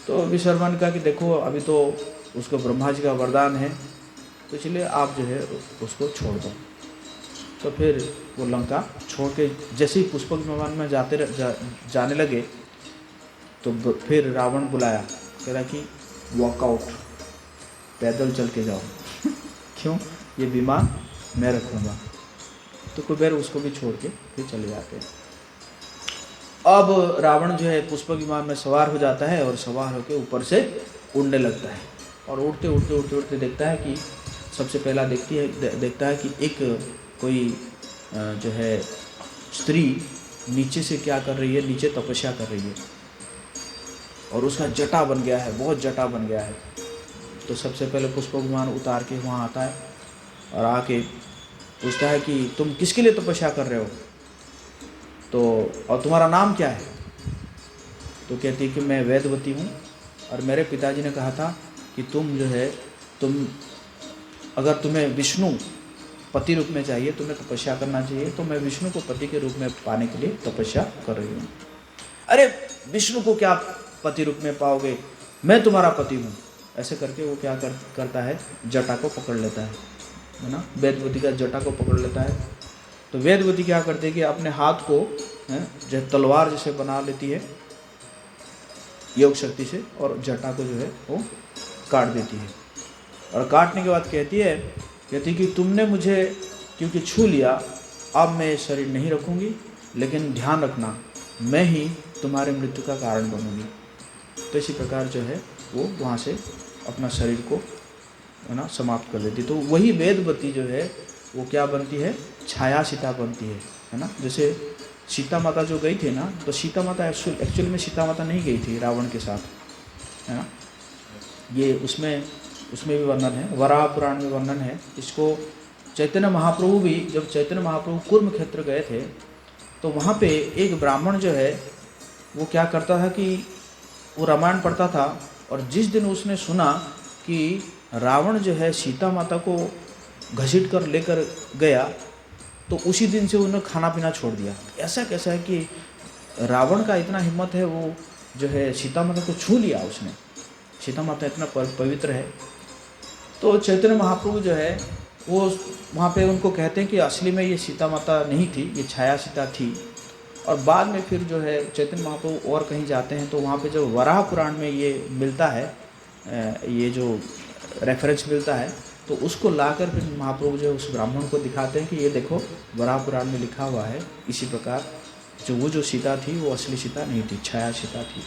तो विश्वकर्मा ने कहा कि देखो अभी तो उसको ब्रह्मा जी का वरदान है, तो इसलिए आप जो है उसको छोड़ दो। तो फिर वो लंका छोड़ के जैसे ही पुष्पक विमान में जाने लगे तो फिर रावण बुलाया, कह रहा कि वॉकआउट, पैदल चल के जाओ क्यों, ये विमान मैं रखूँगा। तो कुबेर उसको भी छोड़ के फिर चले जाते हैं। अब रावण जो है पुष्पक विमान में सवार हो जाता है और सवार होकर ऊपर से उड़ने लगता है। और उड़ते देखता है कि सबसे पहला देखता है कि एक कोई जो है स्त्री नीचे से क्या कर रही है, नीचे तपस्या कर रही है। और उसका जटा बन गया है, बहुत जटा बन गया है। तो सबसे पहले पुष्प विमान उतार के वहाँ आता है और आके पूछता है कि तुम किसके लिए तपस्या कर रहे हो, तो और तुम्हारा नाम क्या है? तो कहती है कि मैं वेदवती हूँ और मेरे पिताजी ने कहा था कि तुम जो है अगर तुम्हें विष्णु पति रूप में चाहिए, तुम्हें तपस्या करना चाहिए, तो मैं विष्णु को पति के रूप में पाने के लिए तपस्या कर रही हूँ। अरे विष्णु को क्या पति रूप में पाओगे, मैं तुम्हारा पति हूँ। ऐसे करके वो क्या करता है, जटा को पकड़ लेता है ना, वेदवती का जटा को पकड़ लेता है। तो वेदवती क्या करती है कि अपने हाथ को जो तलवार जैसे बना लेती है योग शक्ति से, और जटा को जो है वो काट देती है। और काटने के बाद कहती है कि तुमने मुझे क्योंकि छू लिया, अब मैं ये शरीर नहीं रखूँगी, लेकिन ध्यान रखना मैं ही तुम्हारे मृत्यु का कारण बनूँगी। तो इसी प्रकार जो है वो वहाँ से अपना शरीर को है ना समाप्त कर देती। तो वही वेदवती जो है वो क्या बनती है, छाया सीता बनती है ना। जैसे सीता माता जो गई थी ना, तो सीता माता एक्चुअली में सीता माता नहीं गई थी रावण के साथ, है ना। ये उसमें भी वर्णन है, वराह पुराण में वर्णन है। इसको चैतन्य महाप्रभु भी, जब चैतन्य महाप्रभु कुरुक्षेत्र गए थे, तो वहाँ पे एक ब्राह्मण जो है वो क्या करता था कि वो रामायण पढ़ता था, और जिस दिन उसने सुना कि रावण जो है सीता माता को घसीट कर लेकर गया, तो उसी दिन से उन्होंने खाना पीना छोड़ दिया। ऐसा कैसा है कि रावण का इतना हिम्मत है, वो जो है सीता माता को छू लिया उसने, सीता माता इतना पवित्र है। तो चैतन्य महाप्रभु जो है वो वहाँ पे उनको कहते हैं कि असली में ये सीता माता नहीं थी, ये छाया सीता थी। और बाद में फिर जो है चैतन्य महाप्रभु और कहीं जाते हैं, तो वहाँ पे जो वराह पुराण में ये मिलता है, ये जो रेफरेंस मिलता है, तो उसको लाकर फिर महाप्रभु जो है उस ब्राह्मण को दिखाते हैं कि ये देखो वराह पुराण में लिखा हुआ है, इसी प्रकार जो सीता थी वो असली सीता नहीं थी, छाया सीता थी।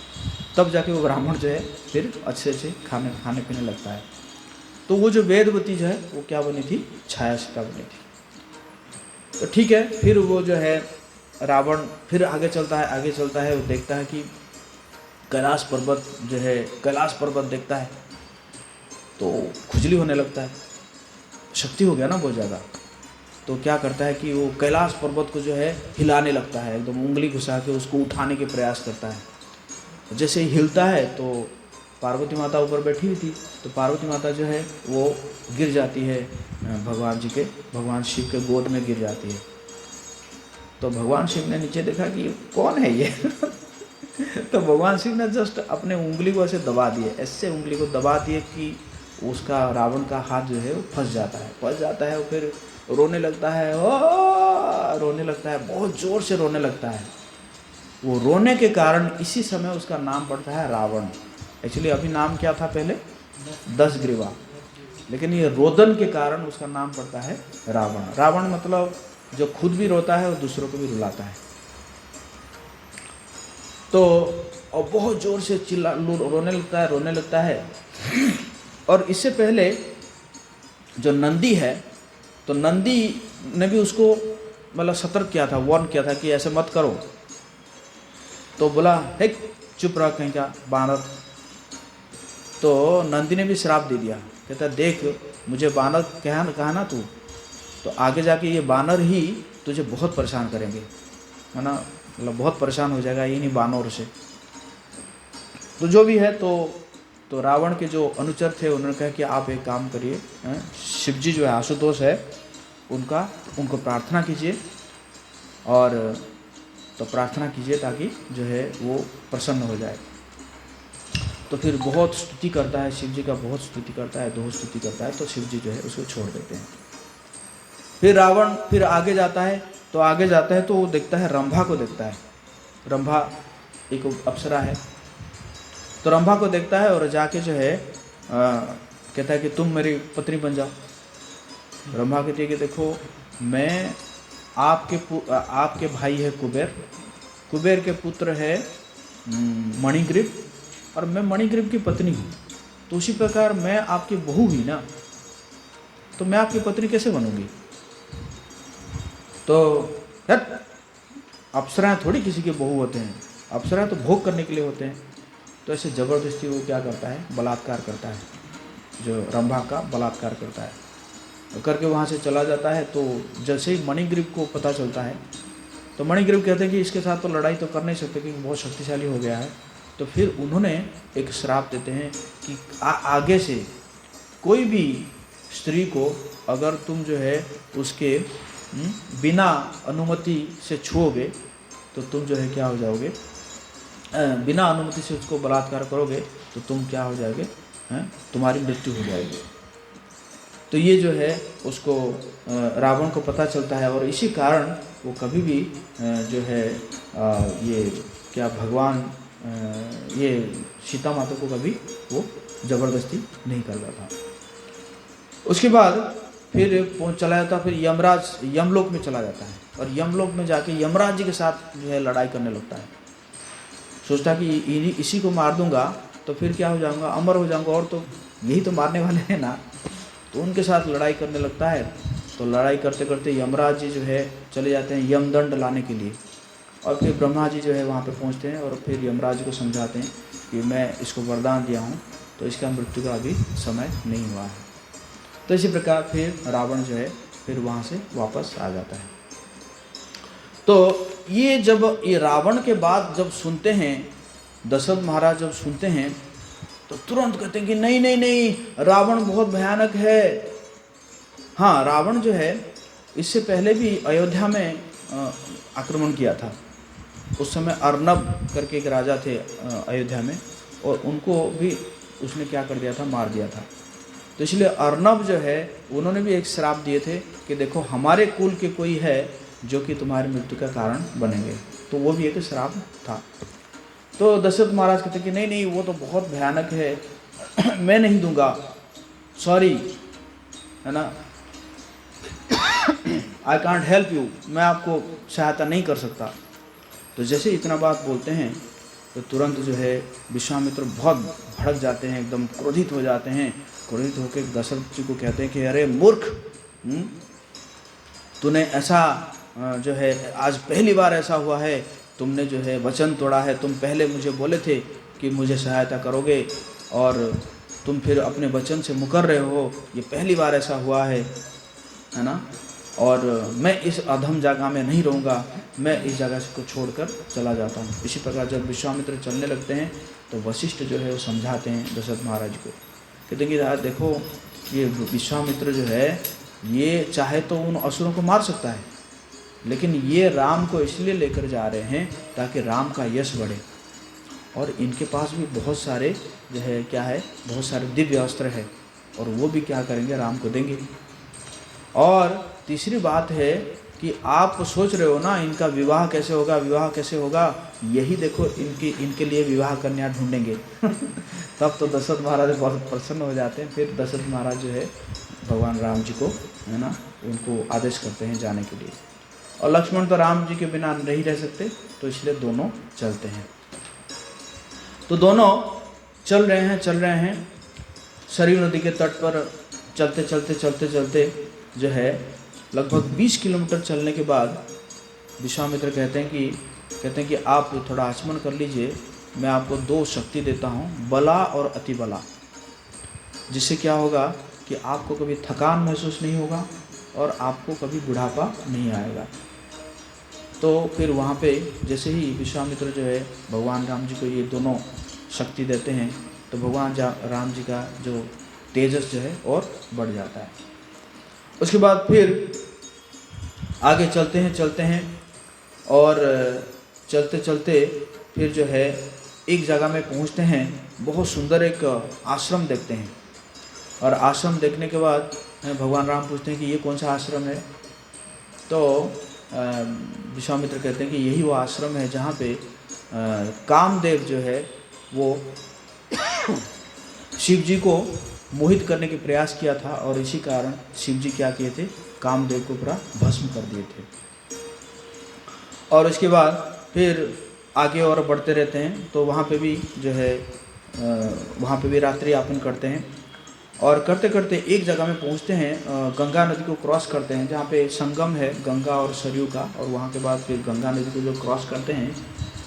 तब जाके वो ब्राह्मण जो है फिर अच्छे से खाने पीने लगता है। तो वो जो वेदवती जो है वो क्या बनी थी, छाया सीता बनी थी। तो ठीक है, फिर वो जो है रावण फिर आगे चलता है, वो देखता है कि कैलाश पर्वत जो है, कैलाश पर्वत देखता है तो खुजली होने लगता है, शक्ति हो गया ना बहुत ज़्यादा। तो क्या करता है कि वो कैलाश पर्वत को जो है हिलाने लगता है, एकदम उंगली घुसा के उसको उठाने के प्रयास करता है। जैसे ही हिलता है तो पार्वती माता ऊपर बैठी हुई थी, तो पार्वती माता जो है वो गिर जाती है, भगवान शिव के गोद में गिर जाती है। तो भगवान शिव ने नीचे देखा कि कौन है ये तो भगवान शिव ने जस्ट अपने उंगली को ऐसे दबा दिए, ऐसे उंगली को दबा दिए कि उसका रावण का हाथ जो है वो फंस जाता है। वो फिर रोने लगता है, रोने लगता है, बहुत ज़ोर से रोने लगता है। वो रोने के कारण इसी समय उसका नाम पड़ता है रावण। एक्चुअली अभी नाम क्या था पहले, दशग्रीवा, लेकिन ये रोदन के कारण उसका नाम पड़ता है रावण। रावण मतलब जो खुद भी रोता है और दूसरों को भी रुलाता है। तो और बहुत ज़ोर से रोने लगता है। और इससे पहले जो नंदी है, तो नंदी ने भी उसको मतलब सतर्क किया था, वार्न किया था कि ऐसे मत करो। तो बोला हे चुप रह कहीं का बानर। तो नंदी ने भी श्राप दे दिया, कहता देख मुझे बानर कहा ना तू, तो आगे जाके ये बानर ही तुझे बहुत परेशान करेंगे, है ना, मतलब बहुत परेशान हो जाएगा इन्हीं बानर से। तो जो भी है, तो रावण के जो अनुचर थे उन्होंने कहा कि आप एक काम करिए, शिव जी जो है आशुतोष है उनको प्रार्थना कीजिए, और तो प्रार्थना कीजिए ताकि जो है वो प्रसन्न हो जाए। तो फिर बहुत स्तुति करता है शिव जी का, बहुत स्तुति करता है, दोष स्तुति करता है, तो शिव जी जो है उसको छोड़ देते हैं। फिर रावण फिर आगे जाता है, तो वो देखता है रंभा को देखता है। रंभा एक अप्सरा है, तो रंभा को देखता है और जाके जो है कहता है कि तुम मेरी पत्नी बन जाओ। रंभा कहती है कि देखो मैं आपके भाई है कुबेर के पुत्र है मणिग्रीव, और मैं मणिग्रीव की पत्नी हूँ, तो उसी प्रकार मैं आपकी बहू हुई ना, तो मैं आपकी पत्नी कैसे बनूंगी। तो अप्सराएं थोड़ी किसी के बहू होते हैं, अप्सराएं तो भोग करने के लिए होते हैं। तो ऐसे ज़बरदस्ती वो क्या करता है, बलात्कार करता है, जो रंभा का बलात्कार करता है, करके वहाँ से चला जाता है। तो जैसे ही मणिग्रीव को पता चलता है तो मणिग्रीव कहते हैं कि इसके साथ तो लड़ाई तो कर नहीं सकते क्योंकि बहुत शक्तिशाली हो गया है। तो फिर उन्होंने एक श्राप देते हैं कि आगे से कोई भी स्त्री को अगर तुम जो है उसके बिना अनुमति से छुओगे तो तुम जो है क्या हो जाओगे, बिना अनुमति से उसको बलात्कार करोगे तो तुम क्या हो जाओगे, तुम्हारी मृत्यु हो जाएगी। तो ये जो है उसको रावण को पता चलता है और इसी कारण वो कभी भी जो है ये क्या भगवान ये सीता माता को कभी वो ज़बरदस्ती नहीं करता था। उसके बाद फिर चला जाता, फिर यमराज यमलोक में चला जाता है और यमलोक में जाके यमराज जी के साथ जो है लड़ाई करने लगता है। सोचता कि इसी को मार दूंगा तो फिर क्या हो जाऊंगा, अमर हो जाऊंगा, और तो यही तो मारने वाले हैं ना। तो उनके साथ लड़ाई करने लगता है। तो लड़ाई करते करते यमराज जी जो है चले जाते हैं यमदंड लाने के लिए, और फिर ब्रह्मा जी जो है वहाँ पे पहुँचते हैं और फिर यमराज को समझाते हैं कि मैं इसको वरदान दिया हूँ तो इसका मृत्यु का अभी समय नहीं हुआ है। तो इसी प्रकार फिर रावण जो है फिर वहाँ से वापस आ जाता है। तो ये जब ये रावण के बाद जब सुनते हैं, दशरथ महाराज जब सुनते हैं तो तुरंत कहते हैं कि नहीं नहीं नहीं, रावण बहुत भयानक है। हाँ, रावण जो है इससे पहले भी अयोध्या में आक्रमण किया था। उस समय अर्नब करके एक राजा थे अयोध्या में, और उनको भी उसने क्या कर दिया था, मार दिया था। तो इसलिए अर्नब जो है उन्होंने भी एक श्राप दिए थे कि देखो हमारे कुल के कोई है जो कि तुम्हारी मृत्यु का कारण बनेंगे। तो वो भी एक श्राप था। तो दशरथ महाराज कहते कि नहीं नहीं, वो तो बहुत भयानक है, मैं नहीं दूंगा, सॉरी, है ना, आई कांट हेल्प यू, मैं आपको सहायता नहीं कर सकता। तो जैसे इतना बात बोलते हैं तो तुरंत जो है विश्वामित्र बहुत भड़क जाते हैं, एकदम क्रोधित हो जाते हैं। क्रोधित होकर दशरथ जी को कहते हैं कि अरे मूर्ख, तूने ऐसा जो है आज पहली बार ऐसा हुआ है, तुमने जो है वचन तोड़ा है। तुम पहले मुझे बोले थे कि मुझे सहायता करोगे और तुम फिर अपने वचन से मुकर रहे हो, ये पहली बार ऐसा हुआ है ना। और मैं इस अधम जगह में नहीं रहूँगा, मैं इस जगह को छोड़कर चला जाता हूँ। इसी प्रकार जब विश्वामित्र चलने लगते हैं तो वशिष्ठ जो है वो समझाते हैं दशरथ महाराज को, कहते हैं कि यार देखो, ये विश्वामित्र जो है ये चाहे तो उन असुरों को मार सकता है, लेकिन ये राम को इसलिए लेकर जा रहे हैं ताकि राम का यश बढ़े, और इनके पास भी बहुत सारे जो है क्या है, बहुत सारे दिव्य अस्त्र है, और वो भी क्या करेंगे, राम को देंगे। और तीसरी बात है कि आप सोच रहे हो ना इनका विवाह कैसे होगा, विवाह कैसे होगा, यही देखो इनके लिए विवाह कन्या ढूंढेंगे। तब तो दशरथ महाराज बहुत प्रसन्न हो जाते हैं। फिर दशरथ महाराज जो है भगवान राम जी को, है ना, उनको आदेश करते हैं जाने के लिए। और लक्ष्मण तो राम जी के बिना नहीं रह सकते, तो इसलिए दोनों चलते हैं। तो दोनों चल रहे हैं सरयू नदी के तट पर। चलते जो है लगभग 20 किलोमीटर चलने के बाद विश्वामित्र कहते हैं कि आप थोड़ा आचमन कर लीजिए, मैं आपको 2 शक्ति देता हूँ, बला और अति बला, जिससे क्या होगा कि आपको कभी थकान महसूस नहीं होगा और आपको कभी बुढ़ापा नहीं आएगा। तो फिर वहाँ पे जैसे ही विश्वामित्र जो है भगवान राम जी को ये दोनों शक्ति देते हैं तो भगवान राम जी का जो तेजस जो है और बढ़ जाता है। उसके बाद फिर आगे चलते हैं और चलते फिर जो है एक जगह में पहुंचते हैं। बहुत सुंदर एक आश्रम देखते हैं, और आश्रम देखने के बाद भगवान राम पूछते हैं कि ये कौन सा आश्रम है। तो विश्वामित्र कहते हैं कि यही वो आश्रम है जहाँ पे कामदेव जो है वो शिव जी को मोहित करने के प्रयास किया था, और इसी कारण शिव जी क्या किए थे, कामदेव को पूरा भस्म कर दिए थे। और उसके बाद फिर आगे और बढ़ते रहते हैं। तो वहाँ पे भी जो है वहाँ पे भी रात्रि यापन करते हैं, और करते करते एक जगह में पहुँचते हैं, गंगा नदी को क्रॉस करते हैं जहाँ पे संगम है गंगा और सरयू का। और वहाँ के बाद फिर गंगा नदी को जो क्रॉस करते हैं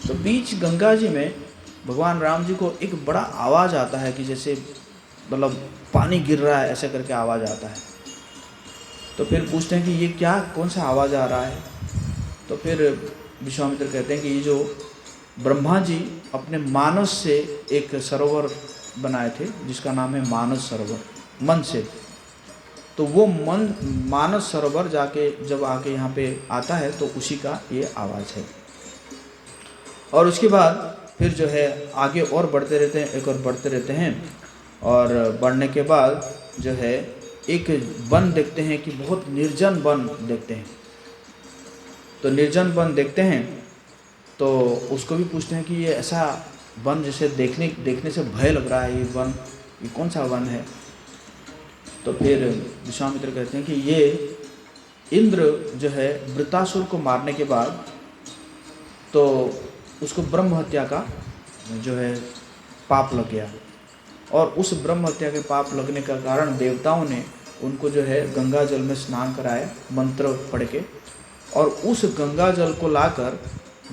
तो बीच गंगा जी में भगवान राम जी को एक बड़ा आवाज़ आता है कि जैसे मतलब पानी गिर रहा है, ऐसे करके आवाज़ आता है। तो फिर पूछते हैं कि ये क्या, कौन सा आवाज़ आ रहा है। तो फिर विश्वामित्र कहते हैं कि ये जो ब्रह्मा जी अपने मानस से एक सरोवर बनाए थे जिसका नाम है मानस सरोवर, मन से, तो वो मन मानस सरोवर जाके जब आके यहाँ पे आता है तो उसी का ये आवाज़ है। और उसके बाद फिर जो है आगे और बढ़ते रहते हैं, एक और बढ़ते रहते हैं, और बढ़ने के बाद जो है एक वन देखते हैं कि बहुत निर्जन वन देखते हैं। तो निर्जन वन देखते हैं तो उसको भी पूछते हैं कि ये ऐसा वन जैसे देखने से भय लग रहा है, ये वन, ये कौन सा वन है। तो फिर विश्वामित्र कहते हैं कि ये इंद्र जो है वृत्तासुर को मारने के बाद तो उसको ब्रह्म हत्या का जो है पाप लग गया, और उस ब्रह्म हत्या के पाप लगने का कारण देवताओं ने उनको जो है गंगा जल में स्नान कराया मंत्र पढ़ के, और उस गंगा जल को लाकर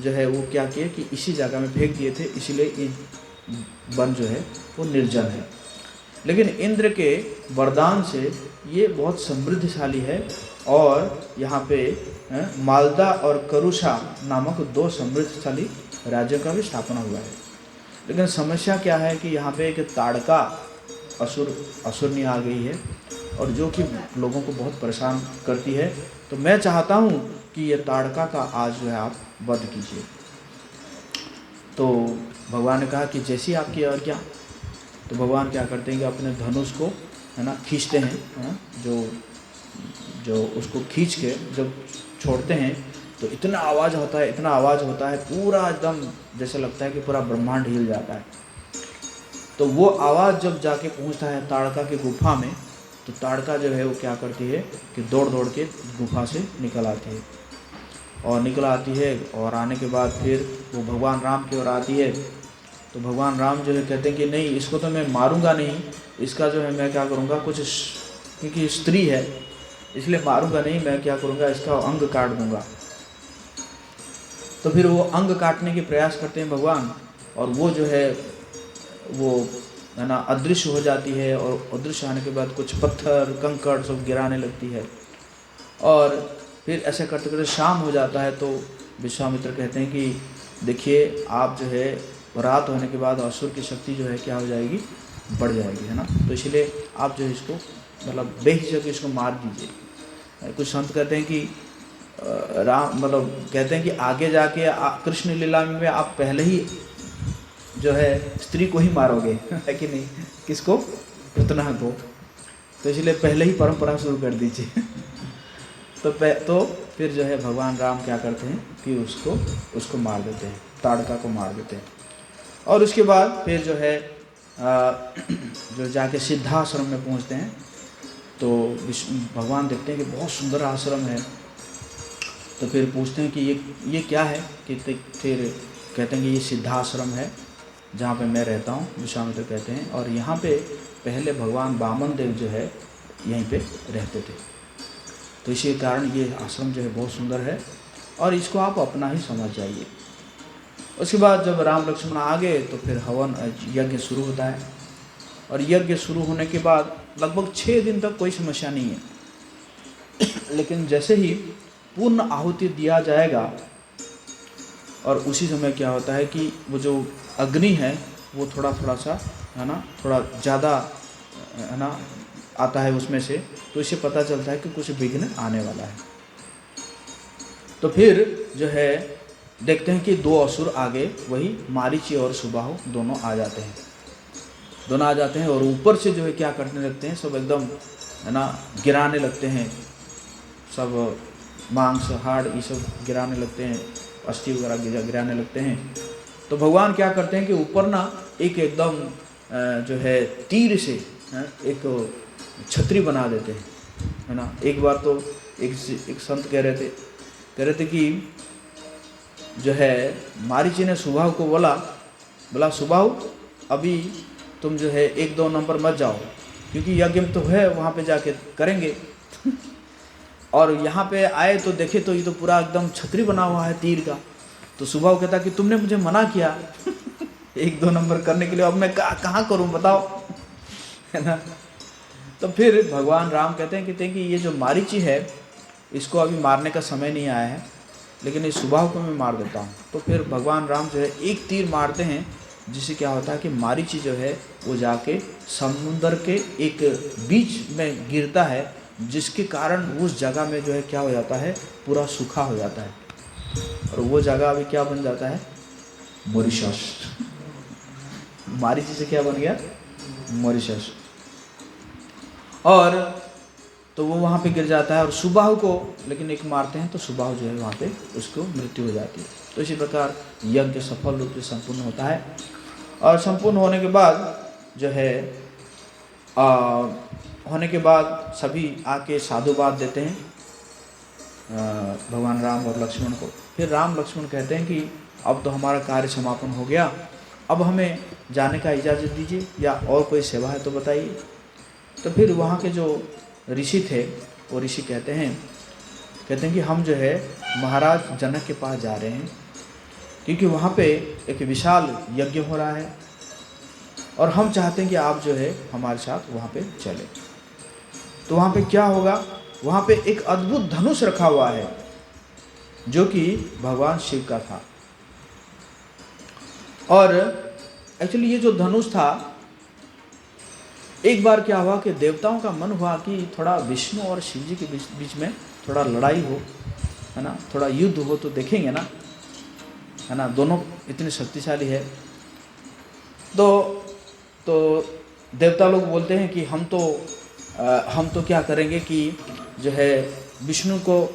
जो है वो क्या किए कि इसी जगह में फेंक दिए थे, इसीलिए ये वन जो है वो निर्जन है। लेकिन इंद्र के वरदान से ये बहुत समृद्धशाली है, और यहाँ पे मालदा और करुषा नामक 2 समृद्धशाली राज्यों का भी स्थापना हुआ है। लेकिन समस्या क्या है कि यहाँ पे एक ताड़का असुरनी आ गई है, और जो कि लोगों को बहुत परेशान करती है। तो मैं चाहता हूँ कि ये ताड़का का आज जो है आप वध कीजिए। तो भगवान ने कहा कि जैसी आपकी आज्ञा। तो भगवान क्या करते हैं कि अपने धनुष को है ना खींचते हैं, जो उसको खींच के जब छोड़ते हैं तो इतना आवाज़ होता है, इतना आवाज़ होता है, पूरा एकदम जैसे लगता है कि पूरा ब्रह्मांड हिल जाता है। तो वो आवाज़ जब जाके पहुंचता है ताड़का की गुफा में, तो ताड़का जो है वो क्या करती है कि दौड़ दौड़ के गुफा से निकल आती है, और निकल आती है, और आने के बाद फिर वो भगवान राम की ओर आती है। तो भगवान राम जो है कहते हैं कि नहीं, इसको तो मैं मारूंगा नहीं, इसका जो है मैं क्या करूंगा, कुछ क्योंकि स्त्री है इसलिए मारूंगा नहीं, मैं क्या करूंगा, इसका अंग काट दूंगा। तो फिर वो अंग काटने के प्रयास करते हैं भगवान, और वो जो है वो है ना अदृश्य हो जाती है, और अदृश्य आने के बाद कुछ पत्थर कंकड़ सब गिराने लगती है। और फिर ऐसे करते करते शाम हो जाता है। तो विश्वामित्र कहते हैं कि देखिए आप जो है रात होने के बाद असुर की शक्ति जो है क्या हो जाएगी, बढ़ जाएगी, है ना। तो इसलिए आप जो है इसको मतलब बेहिचक इसको मार दीजिए। कुछ संत कहते हैं कि राम मतलब कहते हैं कि आगे जाके कृष्ण लीला में आप पहले ही जो है स्त्री को ही मारोगे, है कि नहीं, किसको, पुतना को। तो इसलिए पहले ही परंपरा शुरू कर दीजिए। तो फिर जो है भगवान राम क्या करते हैं कि उसको मार देते हैं, ताड़का को मार देते हैं। और उसके बाद फिर जो है जो जाके सिद्धाश्रम में पहुंचते हैं। तो भगवान देखते हैं कि बहुत सुंदर आश्रम है। तो फिर पूछते हैं कि ये क्या है, कि फिर कहते हैं कि ये सिद्धाश्रम है जहाँ पे मैं रहता हूँ, विश्वामित्र कहते हैं। और यहाँ पे पहले भगवान वामन देव जो है यहीं पे रहते थे। तो इसी कारण ये आश्रम जो है बहुत सुंदर है, और इसको आप अपना ही समझ जाइए। उसके बाद जब राम लक्ष्मण आ गए तो फिर हवन यज्ञ शुरू होता है, और यज्ञ शुरू होने के बाद लगभग 6 दिन तक कोई समस्या नहीं है। लेकिन जैसे ही पूर्ण आहुति दिया जाएगा, और उसी समय क्या होता है कि वो जो अग्नि है वो थोड़ा सा है ना, थोड़ा ज़्यादा है ना आता है उसमें से, तो इससे पता चलता है कि कुछ विघ्न आने वाला है। तो फिर जो है देखते हैं कि 2 असुर आगे, वही मारीची और सुबाहु दोनों आ जाते हैं, और ऊपर से जो है क्या करने लगते हैं, सब एकदम है ना गिराने लगते हैं, सब मांस हाड़ ये सब गिराने लगते हैं, अस्थि वगैरह गिराने लगते हैं। तो भगवान क्या करते हैं कि ऊपर ना एक एकदम जो है तीर से एक छतरी बना देते हैं, है ना। एक बार तो एक संत कह रहे थे कि जो है मारीची ने सुबाहु को बोला सुबाहु अभी तुम जो है 1-2 नंबर मत जाओ, क्योंकि यज्ञ तो है वहाँ पे जाके करेंगे। और यहाँ पे आए तो देखे तो ये तो पूरा एकदम छतरी बना हुआ है तीर का। तो सुबाहु कहता कि तुमने मुझे मना किया। 1-2 नंबर करने के लिए अब मैं कहाँ करूँ बताओ, है ना। तो फिर भगवान राम कहते हैं कि ये जो मारीची है इसको अभी मारने का समय नहीं आया है, लेकिन इस सुबाहु को मैं मार देता हूँ। तो फिर भगवान राम जो है एक तीर मारते हैं, जिससे क्या होता है कि मारीची जो है वो जाके समुद्र के एक बीच में गिरता है, जिसके कारण उस जगह में जो है क्या हो जाता है, पूरा सूखा हो जाता है। और वो जगह अभी क्या बन जाता है, मॉरिशस। मारीची से क्या बन गया, मॉरिशस। और तो वो वहाँ पे गिर जाता है और सुबाहु को लेकिन एक मारते हैं, तो सुबाहु जो है वहाँ पे उसको मृत्यु हो जाती है। तो इसी प्रकार यज्ञ सफल रूप से संपूर्ण होता है। और संपूर्ण होने के बाद जो है होने के बाद सभी आके साधुवाद देते हैं भगवान राम और लक्ष्मण को। फिर राम लक्ष्मण कहते हैं कि अब तो हमारा कार्य समापन हो गया, अब हमें जाने का इजाज़त दीजिए, या और कोई सेवा है तो बताइए। तो फिर वहाँ के जो ऋषि थे वो ऋषि कहते हैं कि हम जो है महाराज जनक के पास जा रहे हैं, क्योंकि वहाँ पे एक विशाल यज्ञ हो रहा है और हम चाहते हैं कि आप जो है हमारे साथ वहाँ पे चले। तो वहाँ पे क्या होगा, वहाँ पे एक अद्भुत धनुष रखा हुआ है जो कि भगवान शिव का था। और एक्चुअली ये जो धनुष था, एक बार क्या हुआ कि देवताओं का मन हुआ कि थोड़ा विष्णु और शिव जी के बीच में थोड़ा लड़ाई हो, है ना, थोड़ा युद्ध हो तो देखेंगे ना, है ना, दोनों इतने शक्तिशाली है। तो देवता लोग बोलते हैं कि हम तो क्या करेंगे कि जो है विष्णु को,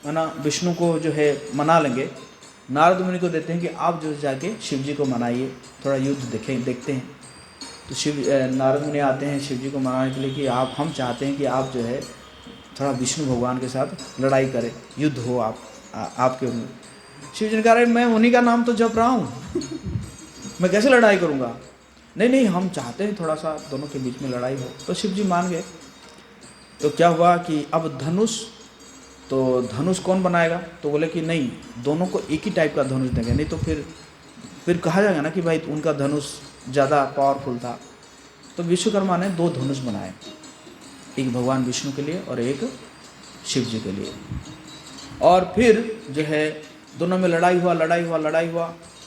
है ना, विष्णु को जो है मना लेंगे। नारद मुनि को देते हैं कि आप जो जाके शिव जी को मनाइए, थोड़ा युद्ध देखते हैं। तो नारद मुनि आते हैं शिव जी को मनाने के लिए कि हम चाहते हैं कि आप जो है थोड़ा विष्णु भगवान के साथ लड़ाई करें, युद्ध हो आपके। शिव जी ने कहा मैं उन्हीं का नाम तो जप रहा हूँ, मैं कैसे लड़ाई करूँगा। नहीं हम चाहते हैं थोड़ा सा दोनों के बीच में लड़ाई हो। तो शिव जी मान गए। तो क्या हुआ कि अब धनुष कौन बनाएगा, तो बोले कि नहीं, दोनों को एक ही टाइप का धनुष देंगे, नहीं तो फिर कहा जाएगा ना कि भाई उनका धनुष ज़्यादा पावरफुल था। तो विश्वकर्मा ने 2 धनुष बनाए, एक भगवान विष्णु के लिए और एक शिव जी के लिए। और फिर जो है दोनों में लड़ाई हुआ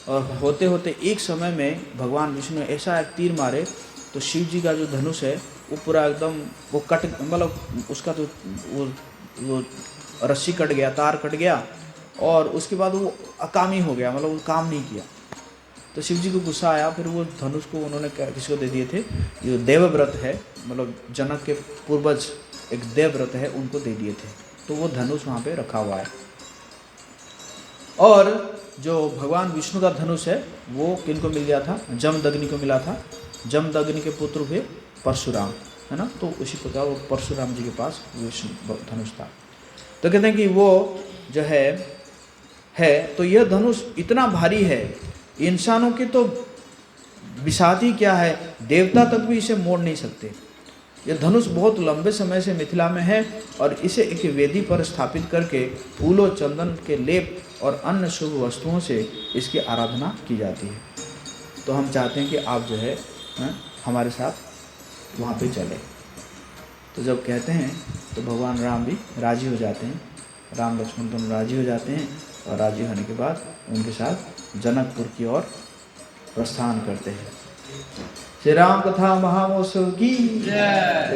और होते होते एक समय में भगवान विष्णु ने ऐसा एक तीर मारे, तो शिव जी का जो धनुष है वो पूरा एकदम वो कट, मतलब उसका तो वो रस्सी कट गया, तार कट गया, और उसके बाद वो अकामी हो गया, मतलब वो काम नहीं किया। तो शिव जी को गुस्सा आया, फिर वो धनुष को उन्होंने किसको दे दिए थे, जो देवव्रत है, मतलब जनक के पूर्वज एक देवव्रत है, उनको दे दिए थे। तो वो धनुष वहाँ पे रखा हुआ है। और जो भगवान विष्णु का धनुष है वो किनको मिल गया था, जमदग्नि को मिला था। जमदग्नि के पुत्र हुए परशुराम, है ना। तो उसी प्रकार वो परशुराम जी के पास विष्णु धनुष था। तो कहते हैं कि वो जो है तो यह धनुष इतना भारी है, इंसानों की तो विसात ही क्या है, देवता तक भी इसे मोड़ नहीं सकते। यह धनुष बहुत लंबे समय से मिथिला में है और इसे एक वेदी पर स्थापित करके फूलों, चंदन के लेप और अन्य शुभ वस्तुओं से इसकी आराधना की जाती है। तो हम चाहते हैं कि आप जो है हमारे साथ वहाँ पे चले। तो जब कहते हैं तो भगवान राम भी राजी हो जाते हैं, राम लक्ष्मण दोनों राजी हो जाते हैं। और राजी होने के बाद उनके साथ जनकपुर की ओर प्रस्थान करते हैं। श्री राम कथा महामहोत्सव की जय।